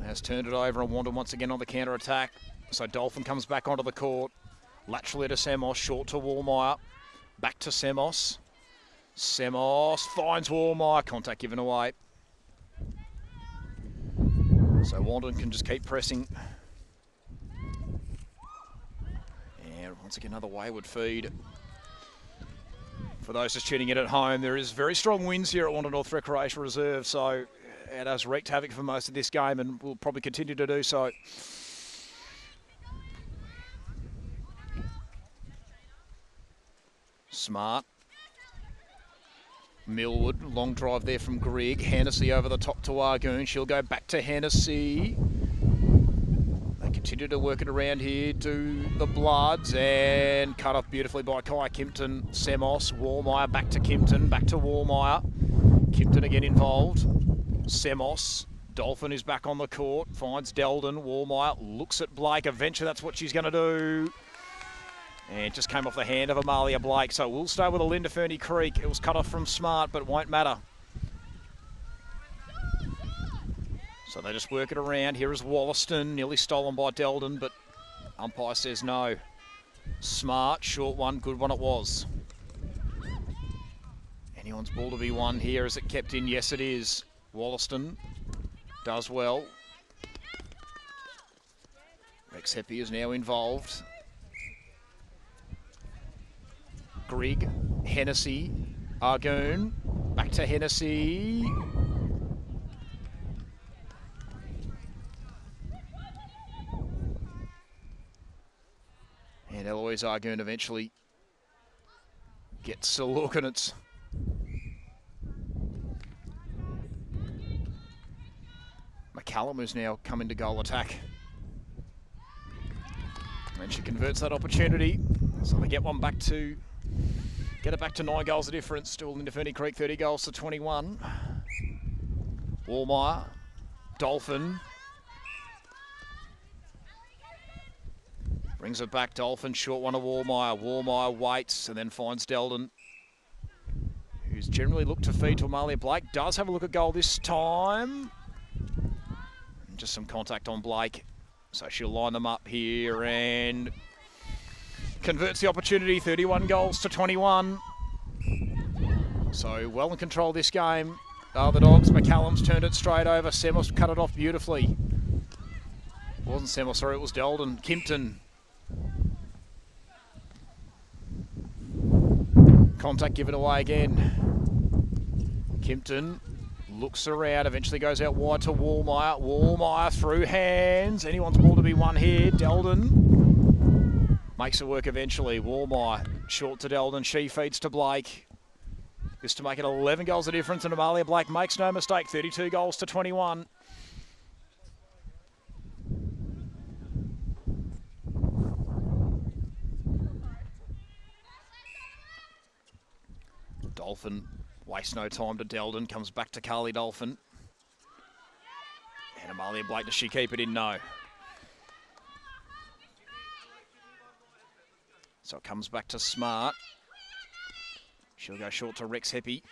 has turned it over, and Wandin once again on the counter-attack. So Dolphin comes back onto the court. Laterally to Semos, short to Wallmeyer. Back to Semos. Semos finds Wallmeyer. Contact given away. So Wandin can just keep pressing. And once again, another wayward feed. For those just tuning in at home, there is very strong winds here at Wandin North Recreation Reserve, so it has wreaked havoc for most of this game and will probably continue to do so. Smart. Millwood, long drive there from Grigg. Hennessy over the top to Argoon. She'll go back to Hennessy. They continue to work it around here to the Bloods, and cut off beautifully by Kai Kimpton. Semos, Wallmeyer back to Kimpton, back to Wallmeyer. Kimpton again involved. Semos, Dolphin is back on the court, finds Delden. Wallmeyer looks at Blake. Eventually that's what she's going to do. And it just came off the hand of Amalia Blake, so we'll stay with Olinda Ferny Creek. It was cut off from Smart, but won't matter. So they just work it around. Here is Wollaston, nearly stolen by Delden, but umpire says no. Smart, short one, good one it was. Anyone's ball to be won here. Is it kept in? Yes, it is. Wollaston does well. Rex Heppy is now involved. Grigg, Hennessy, Argoon, back to Hennessy. And Eloise Argoon eventually gets a look, and it's McCallum who's now come into goal attack. And she converts that opportunity. So they get one back to, get it back to 9 goals of difference. Still into Ferny Creek, 30 goals to 21. Wallmeyer, Dolphin. Brings it back, Dolphin, short one to Wallmeyer. Wallmeyer waits and then finds Delden, who's generally looked to feed to Amalia Blake. Does have a look at goal this time. And just some contact on Blake. So she'll line them up here and converts the opportunity, 31 goals to 21. So well in control of this game are the Dogs. McCallum's turned it straight over. Semos cut it off beautifully. It wasn't Semos, sorry, it was Delden. Kimpton. Contact given away again. Kimpton looks around, eventually goes out wide to Wallmeyer. Wallmeyer through hands. Anyone's ball to be won here. Delden makes it work eventually. Wallmeyer short to Delden. She feeds to Blake. This to make it 11 goals of difference, and Amalia Blake makes no mistake. 32 goals to 21. Dolphin wastes no time to Delden, comes back to Carly Dolphin. And Amalia Blake, does she keep it in? No. So it comes back to Smart. She'll go short to Rex Heppy.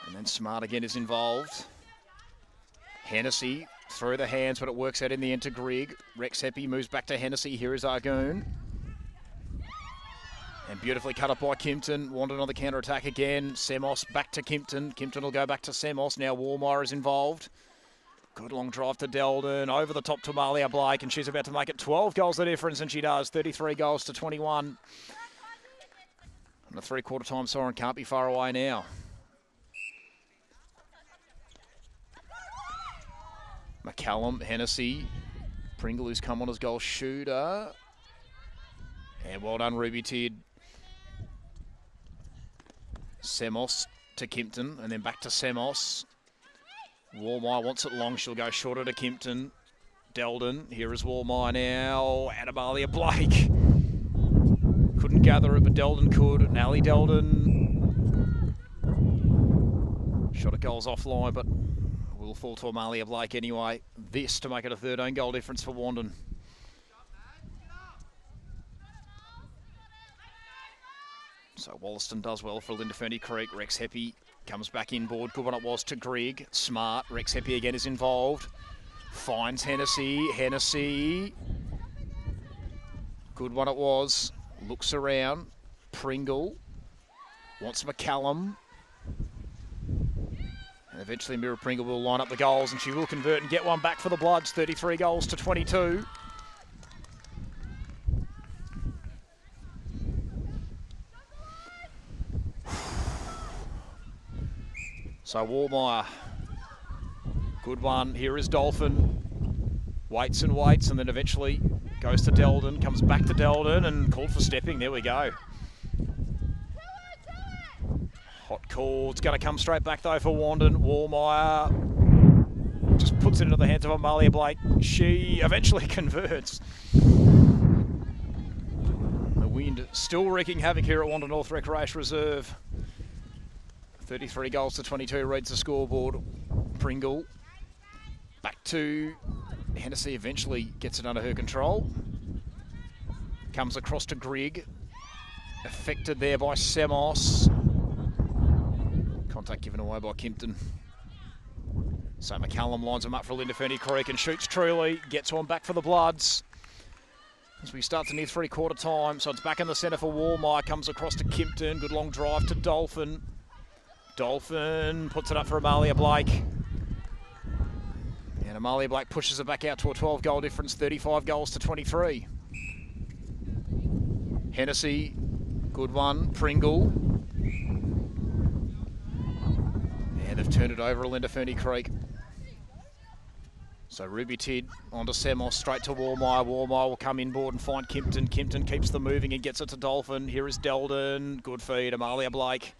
And then Smart again is involved. Hennessy through the hands, but it works out in the end to Grigg. Rex Heppy moves back to Hennessy. Here is Argoon. And beautifully cut up by Kimpton. Wandin on the counter-attack again. Semos back to Kimpton. Kimpton will go back to Semos. Now Wallmeyer is involved. Good long drive to Delden. Over the top to Amalia Blake. And she's about to make it 12 goals the difference. And she does. 33 goals to 21. And the three-quarter time siren can't be far away now. McCallum, Hennessy. Pringle, who's come on as goal shooter. And well done, Ruby Tid. Semos to Kimpton, and then back to Semos. Wallmeyer wants it long. She'll go shorter to Kimpton. Delden. Here is Wallmeyer now. And Amalia Blake. Couldn't gather it, but Delden could. And Ali Delden. Shot at goals offline, but will fall to Amalia Blake anyway. This to make it a 13 goal difference for Wandin. So Wollaston does well for Olinda Ferny Creek. Rex Heppy comes back inboard. Good one it was to Grigg. Smart. Rex Heppy again is involved. Finds Hennessy. Hennessy. Good one it was. Looks around. Pringle. Wants McCallum. And eventually Mira Pringle will line up the goals, and she will convert and get one back for the Bloods. 33 goals to 22. So Wallmeyer, good one. Here is Dolphin. Waits and waits, and then eventually goes to Delden, comes back to Delden and called for stepping. There we go. Hot call. It's going to come straight back though for Wandin. Wallmeyer just puts it into the hands of Amalia Blake. She eventually converts. The wind still wreaking havoc here at Wandin North Recreation Reserve. 33 goals to 22 reads the scoreboard. Pringle back to Hennessy, eventually gets it under her control. Comes across to Grigg. Affected there by Semos. Contact given away by Kimpton. So McCallum lines him up for Olinda Ferny Creek and shoots truly. Gets one back for the Bloods. As we start to near three-quarter time. So it's back in the centre for Walmire. Comes across to Kimpton. Good long drive to Dolphin. Dolphin puts it up for Amalia Blake. And Amalia Blake pushes it back out to a 12-goal difference, 35 goals to 23. Hennessy, good one. Pringle. And they've turned it over Olinda Ferny Creek. So Ruby Tid onto Semos, straight to Walmire. Walmire will come inboard and find Kimpton. Kimpton keeps them moving and gets it to Dolphin. Here is Deldon. Good feed, Amalia Blake.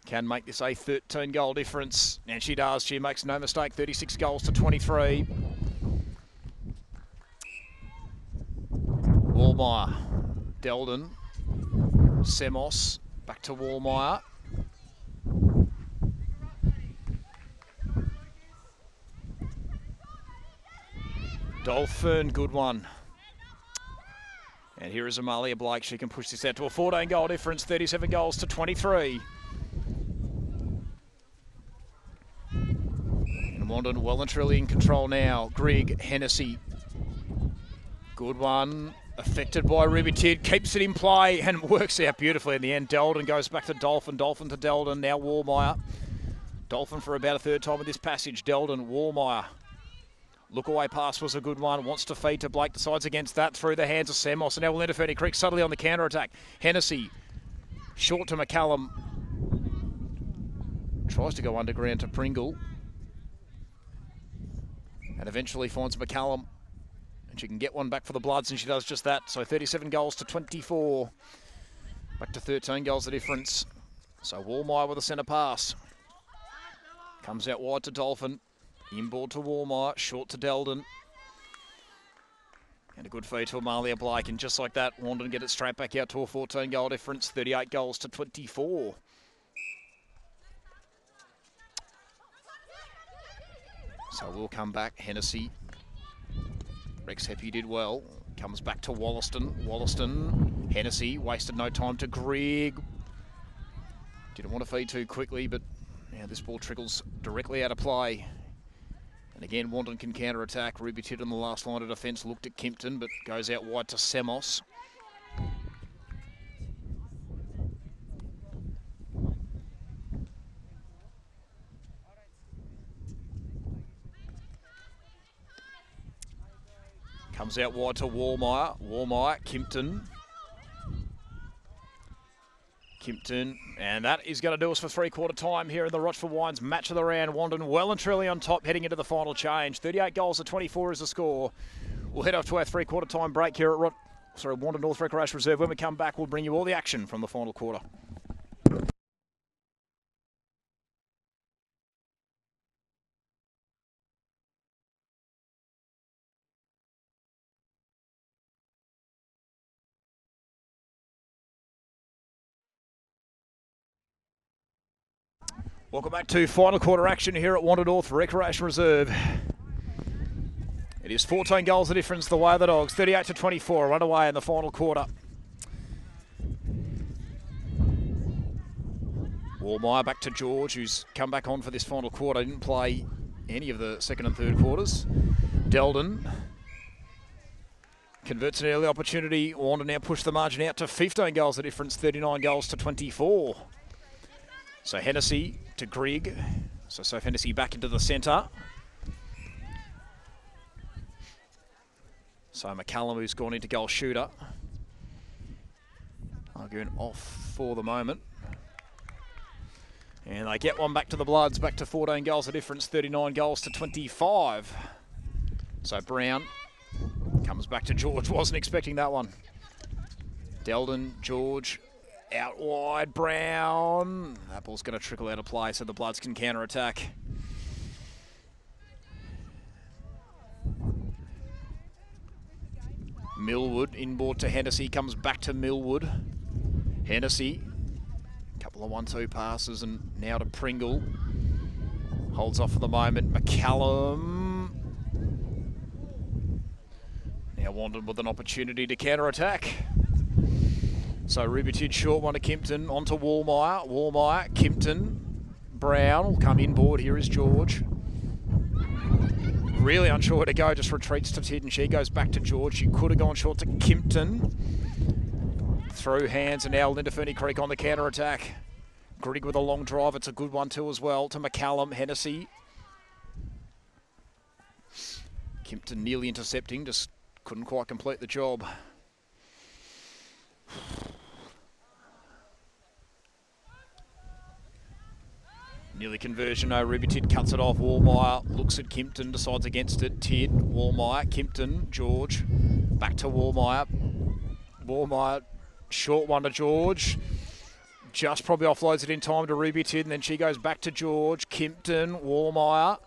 Can make this a 13-goal difference. And she does. She makes no mistake. 36 goals to 23. Walmire. Deldon. Semos. Back to Walmire. Dolphin. Good one. And here is Amalia Blake. She can push this out to a 14-goal difference. 37 goals to 23. Wandin well and truly in control now. Grigg, Hennessy. Good one. Affected by Ruby Tid. Keeps it in play and works out beautifully in the end. Deldon goes back to Dolphin. Dolphin to Deldon. Now Walmire. Dolphin for about a third time in this passage. Deldon, Walmire. Look away pass was a good one. Wants to feed to Blake. Decides against that. Through the hands of Semos. And now Olinda Ferny Creek suddenly on the counter-attack. Hennessy. Short to McCallum. Tries to go underground to Pringle. And eventually finds McCallum. And she can get one back for the Bloods, and she does just that. So 37 goals to 24. Back to 13 goals the difference. So Walmire with a centre pass. Comes out wide to Dolphin. Inboard to Walmire. Short to Deldon. And a good feed to Amalia Blake. And just like that, Wandin get it straight back out to a 14-goal difference. 38 goals to 24. So we'll come back. Hennessy. Rex Heppy did well. Comes back to Wollaston. Wollaston. Hennessy. Wasted no time to Grigg. Didn't want to feed too quickly, but now this ball trickles directly out of play. And again, Wandin can counter-attack. Ruby Tid on the last line of defence. Looked at Kimpton, but goes out wide to Semos. Comes out wide to Walmire. Walmire, Kimpton. Kimpton. And that is going to do us for three-quarter time here in the Rochford Wines Match of the Round. Wandin well and truly on top heading into the final change. 38 goals to 24 is the score. We'll head off to our three-quarter time break here at Wandin North Recreation Reserve. When we come back, we'll bring you all the action from the final quarter. Welcome back to final quarter action here at Wandin North Recreation Reserve. It is 14 goals the difference the way of the Dogs. 38 to 24, run away in the final quarter. Walmire back to George, who's come back on for this final quarter. Didn't play any of the second and third quarters. Deldon converts an early opportunity. Wandin now push the margin out to 15 goals the difference. 39 goals to 24. So Hennessy to Grigg. So Hennessy back into the centre. So McCallum, who's gone into goal shooter. Arguing off for the moment. And they get one back to the Bloods, back to 14 goals the difference, 39 goals to 25. So Brown comes back to George, wasn't expecting that one. Deldon, George, out wide, Brown. That ball's going to trickle out of play so the Bloods can counter-attack. Millwood, inboard to Hennessy, comes back to Millwood. Hennessy, a couple of 1-2 passes, and now to Pringle. Holds off for the moment. McCallum. Now Wandin with an opportunity to counter-attack. So Ruby Tid short one to Kimpton, onto Wallmeyer. Wallmeyer, Kimpton, Brown will come inboard. Here is George. Really unsure where to go, just retreats to Tid and she goes back to George. She could have gone short to Kimpton. Through hands and now Linda Ferny Creek on the counter-attack. Grigg with a long drive, it's a good one too as well. To McCallum, Hennessy. Kimpton nearly intercepting, just couldn't quite complete the job. Nearly conversion, no. Ruby Tid cuts it off. Wallmeyer looks at Kimpton, decides against it. Tid, Wallmeyer, Kimpton, George. Back to Wallmeyer. Wallmeyer, short one to George. Just probably offloads it in time to Ruby Tid, and then she goes back to George. Kimpton, Wallmeyer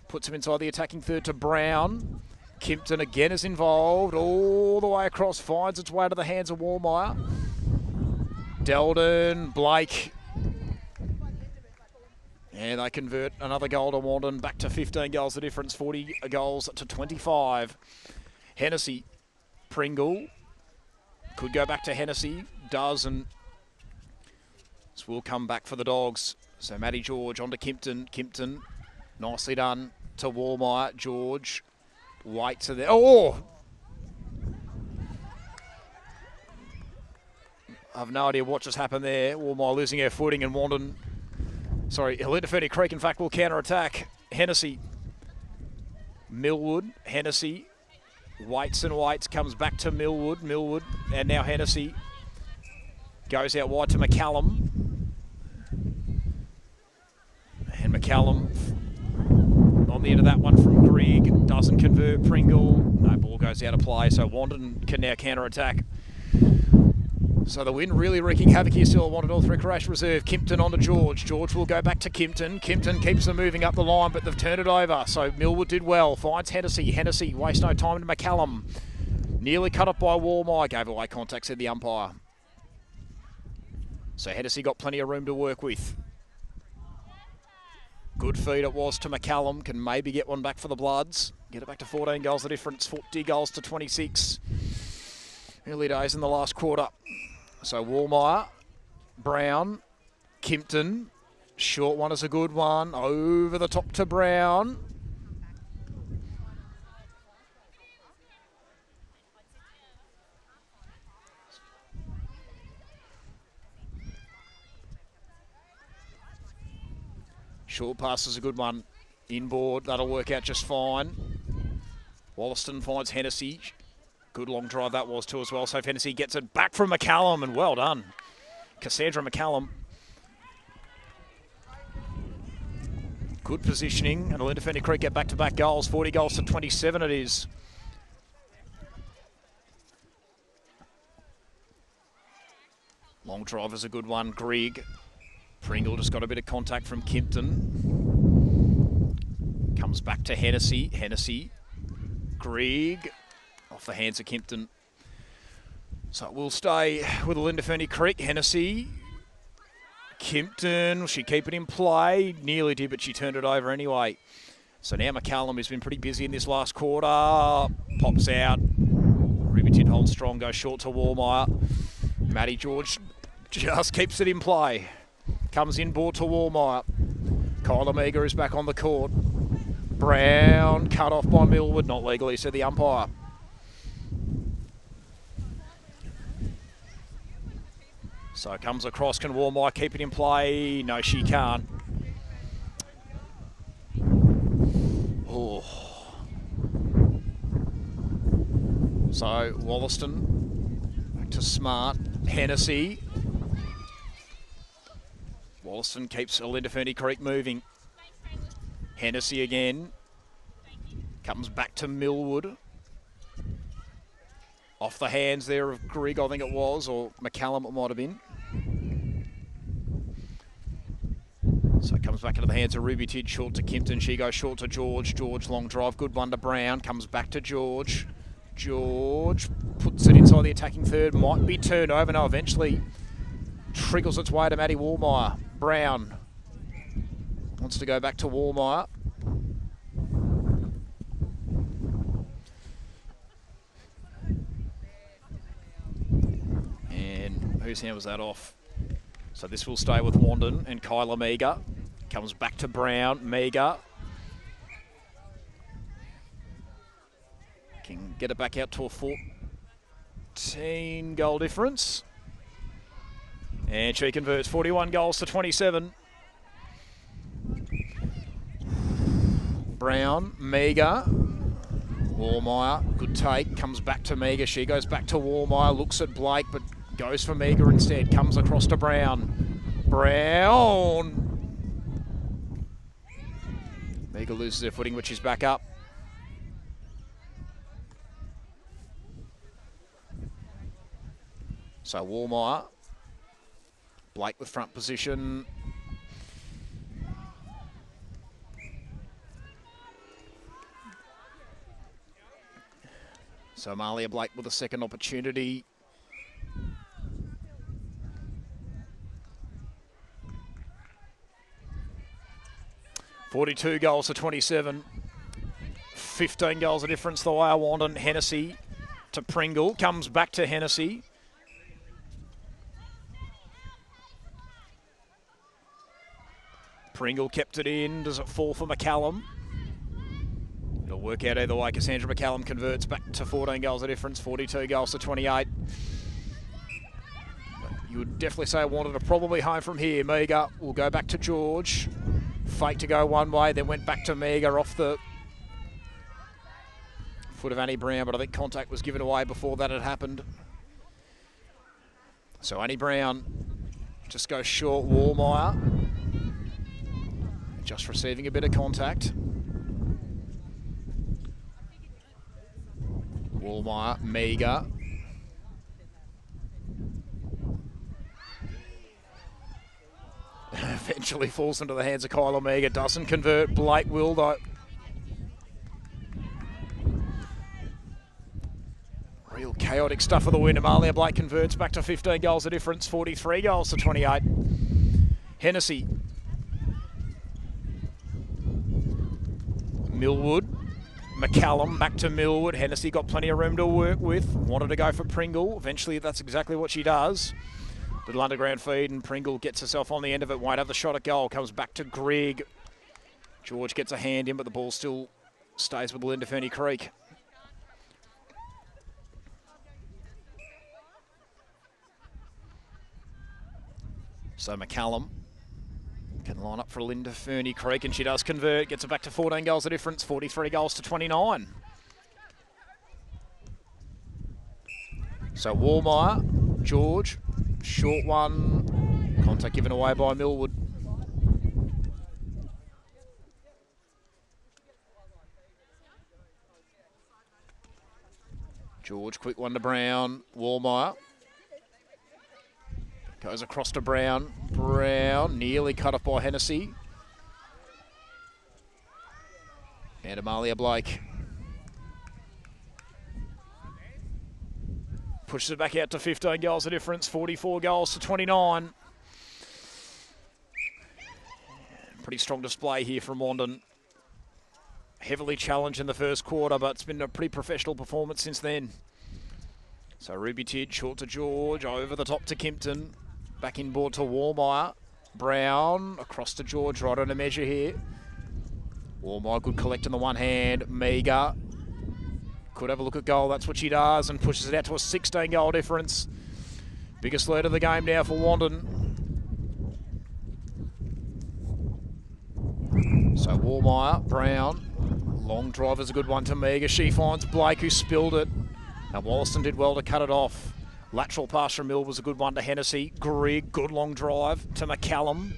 puts him inside the attacking third to Brown. Kimpton again is involved, all the way across, finds its way to the hands of Wallmeyer. Delden, Blake. And they convert another goal to Wandin, back to 15 goals the difference, 40 goals to 25. Hennessy, Pringle, could go back to Hennessy, does, and this will come back for the Dogs. So Matty George onto Kimpton, Kimpton, nicely done to Wallmeyer, George, waits to there, oh! I've no idea what just happened there. Wallmeyer losing her footing and Wandin, sorry, Olinda Ferny Creek, in fact, will counter-attack. Hennessy, Millwood, Hennessy, waits and waits, comes back to Millwood, and now Hennessy goes out wide to McCallum. And McCallum on the end of that one from Grigg, doesn't convert. Pringle, no, ball goes out of play, so Wandin can now counter-attack. So the win really wreaking havoc here still at Wandin North Recreation Reserve. Kimpton on to George. George will go back to Kimpton. Kimpton keeps them moving up the line, but they've turned it over. So Millwood did well. Finds Hennessy. Hennessy wastes no time to McCallum. Nearly cut up by Wallmeyer. Gave away contact, said the umpire. So Hennessy got plenty of room to work with. Good feed it was to McCallum. Can maybe get one back for the Bloods. Get it back to 14 goals the difference. 40 goals to 26. Early days in the last quarter. So Wallmeyer, Brown, Kimpton. Short one is a good one. Over the top to Brown. Short pass is a good one. Inboard, that'll work out just fine. Wollaston finds Hennessy. Good long drive that was too as well. So Hennessy gets it back from McCallum, and well done. Cassandra McCallum. Good positioning, and Olinda Ferny Creek get back-to-back goals. 40 goals to 27 it is. Long drive is a good one. Grigg. Pringle just got a bit of contact from Kimpton. Comes back to Hennessy. Hennessy. Grigg. Off the hands of Kimpton. So we'll stay with Olinda Ferny Creek. Hennessy. Kimpton. Will she keep it in play? Nearly did, but she turned it over anyway. So now McCallum has been pretty busy in this last quarter. Pops out. Ruby Tid holds strong, goes short to Wallmeyer. Matty George just keeps it in play. Comes inboard to Wallmeyer. Kyla Meager is back on the court. Brown cut off by Millwood. Not legally, said the umpire. So it comes across. Can Wallmeyer keep it in play? No, she can't. Oh. So Wollaston back to Smart. Hennessy. Wollaston keeps Olinda Ferny Creek moving. Hennessy again. Comes back to Millwood. Off the hands there of Grigg, I think it was, or McCallum it might have been. So it comes back into the hands of Ruby Tid, short to Kimpton. She goes short to George. George, long drive, good one to Brown. Comes back to George. George puts it inside the attacking third. Might be turned over. No, eventually trickles its way to Matty Wallmeyer. Brown wants to go back to Wallmeyer. Whose hand was that off? So this will stay with Wandin and Kyla Meager. Comes back to Brown. Meager can get it back out to a 14 goal difference. And she converts 41 goals to 27. Brown, Meager, Warmeyer, good take, comes back to Meager. She goes back to Warmeyer, looks at Blake, but goes for Meager instead. Comes across to Brown. Brown. Meager loses her footing, which is back up. So Warmeyer, Blake with front position. So Amalia Blake with a second opportunity. $42 goals to 27. 15 goals of difference the way I want. And Hennessy to Pringle. Comes back to Hennessy. Pringle kept it in. Does it fall for McCallum? It'll work out either way. Cassandra McCallum converts back to 14 goals of difference. 42 goals to 28. But you would definitely say I wanted to probably home from here. Meager will go back to George. Fake to go one way, then went back to Meager off the foot of Annie Brown, but I think contact was given away before that had happened. So Annie Brown just goes short. Warmeyer just receiving a bit of contact. Warmeyer, Meager. Eventually falls into the hands of Kyla Meager. Doesn't convert. Blake will, though. Real chaotic stuff for the win. Amalia Blake converts back to 15 goals of difference. 43 goals to 28. Hennessy. Millwood. McCallum back to Millwood. Hennessy got plenty of room to work with. Wanted to go for Pringle. Eventually, that's exactly what she does. Little underground feed, and Pringle gets herself on the end of it. Won't have the shot at goal. Comes back to Grigg. George gets a hand in, but the ball still stays with Olinda Ferny Creek. So McCallum can line up for Olinda Ferny Creek, and she does convert. Gets it back to 14 goals of difference. 43 goals to 29. So Warmeyer, George. Short one. Contact given away by Millwood. George, quick one to Brown. Warmeyer. Goes across to Brown. Brown nearly cut off by Hennessy. And Amalia Blake pushes it back out to 15 goals of difference. 44 goals to 29. Pretty strong display here from Wandin. Heavily challenged in the first quarter, but it's been a pretty professional performance since then. So Ruby Tid, short to George, over the top to Kimpton. Back inboard to Warmeyer. Brown, across to George, right on a measure here. Warmeyer, good collect on the one hand. Meager could have a look at goal, that's what she does, and pushes it out to a 16 goal difference. Biggest lead of the game now for Wandin. So Warmeyer, Brown, long drive is a good one to Meager. She finds Blake, who spilled it. Now Wollaston did well to cut it off. Lateral pass from Mill was a good one to Hennessy. Grigg, good long drive to McCallum.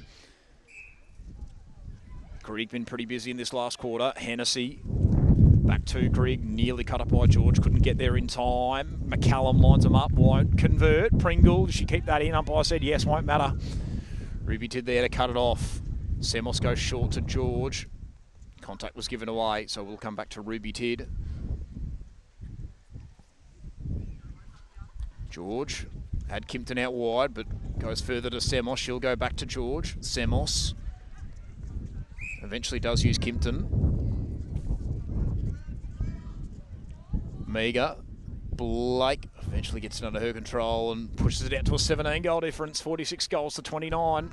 Grigg been pretty busy in this last quarter. Hennessy back to Grigg, nearly cut up by George, couldn't get there in time. McCallum lines him up, won't convert. Pringle, does she keep that in? Umpire said yes, won't matter. Ruby did there to cut it off. Semos goes short to George. Contact was given away, so we'll come back to Ruby Tid. George had Kimpton out wide, but goes further to Semos. She'll go back to George. Semos eventually does use Kimpton. Meager Blake eventually gets it under her control and pushes it out to a 17-goal difference, 46 goals to 29.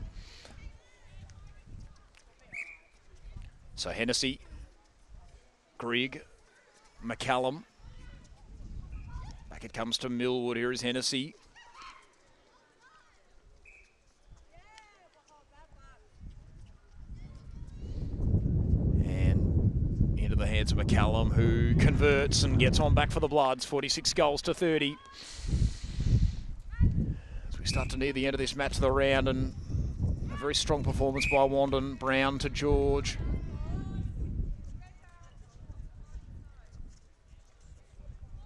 So Hennessy, Grigg, McCallum. Back it comes to Millwood. Here is Hennessy. And into the hands of McCallum, who converts and gets on back for the Bloods. 46 goals to 30. As we start to near the end of this match of the round, and a very strong performance by Wandin. Brown to George.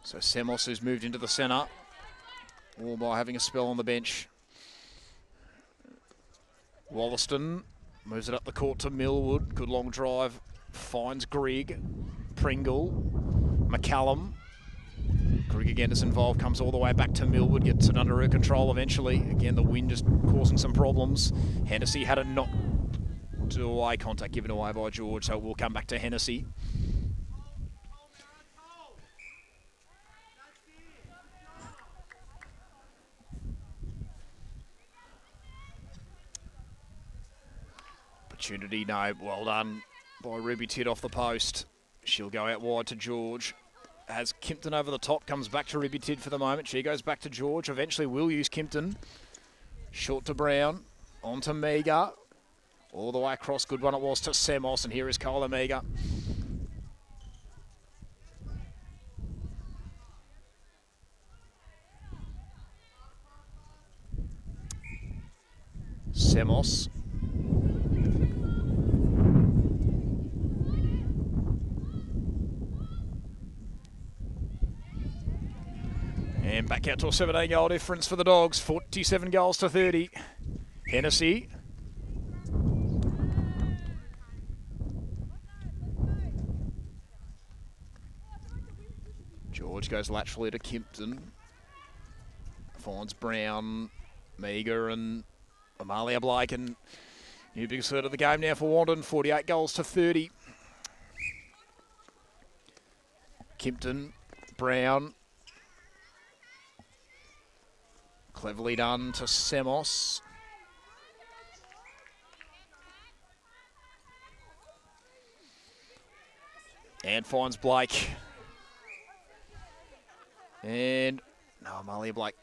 So Semos, who's moved into the centre, all by having a spell on the bench. Wollaston moves it up the court to Millwood. Good long drive. Finds Grigg. Pringle. McCallum. Grigg again is involved. Comes all the way back to Millwood. Gets it under her control eventually. Again, the wind just causing some problems. Hennessy had a knock to eye contact given away by George, so we'll come back to Hennessy. Opportunity, no, well done by Ruby Tidd off the post. She'll go out wide to George. Has Kimpton over the top, comes back to Ruby Tidd for the moment. She goes back to George, eventually will use Kimpton. Short to Brown, on to Meager. All the way across, good one it was to Semos, and here is Kyla Meager. Semos. And back out to a 17-goal difference for the Dogs. 47 goals to 30. Hennessy. George goes laterally to Kimpton. Finds Brown, Meager and Amalia Blake. And new biggest third of the game now for Wandin. 48 goals to 30. Kimpton, Brown. Cleverly done to Semos. And finds Blake. And no, Amalia Blake.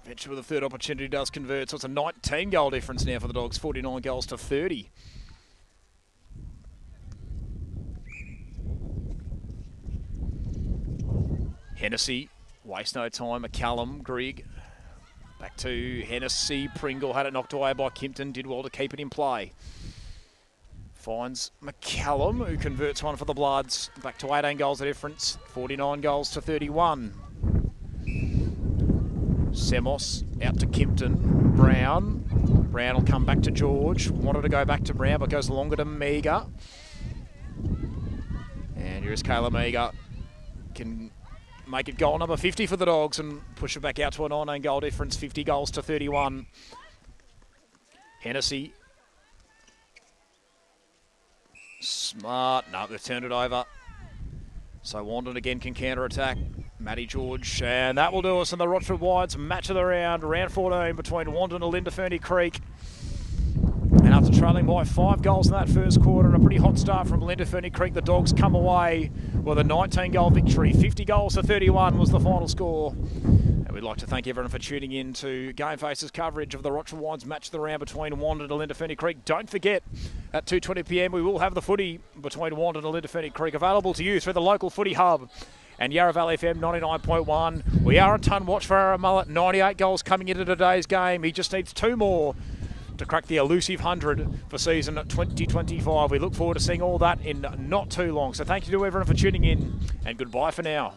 Eventually with a third opportunity does convert. So it's a 19-goal difference now for the Dogs. 49 goals to 30. Hennessy. Waste no time, McCallum, Grigg. Back to Hennessy. Pringle had it knocked away by Kimpton. Did well to keep it in play. Finds McCallum, who converts one for the Bloods. Back to 18 goals the difference. 49 goals to 31. Semos out to Kimpton. Brown. Brown will come back to George. Wanted to go back to Brown, but goes longer to Meager. And here's Kayla Meager. Can make it goal number 50 for the Dogs and push it back out to a 19-goal difference, 50 goals to 31. Hennessy. Smart. No, they've turned it over. So Wandin again can counter-attack. Matty George. And that will do us in the Rochford Wides match of the round. Round 14 between Wandin and Olinda Ferny Creek. And after trailing by 5 goals in that first quarter and a pretty hot start from Olinda Ferny Creek, the Dogs come away with a 19-goal victory. 50 goals to 31 was the final score. And we'd like to thank everyone for tuning in to Game Face's coverage of the Rochford Wides match of the round between Wandin and Olinda Ferny Creek. Don't forget, at 2:20 p.m, we will have the footy between Wandin and Olinda Ferny Creek available to you through the local footy hub and Yarra Valley FM 99.1. We are on ton watch for Aaron Mullet. 98 goals coming into today's game. He just needs 2 more to crack the elusive 100 for season 2025. We look forward to seeing all that in not too long. So thank you to everyone for tuning in, and goodbye for now.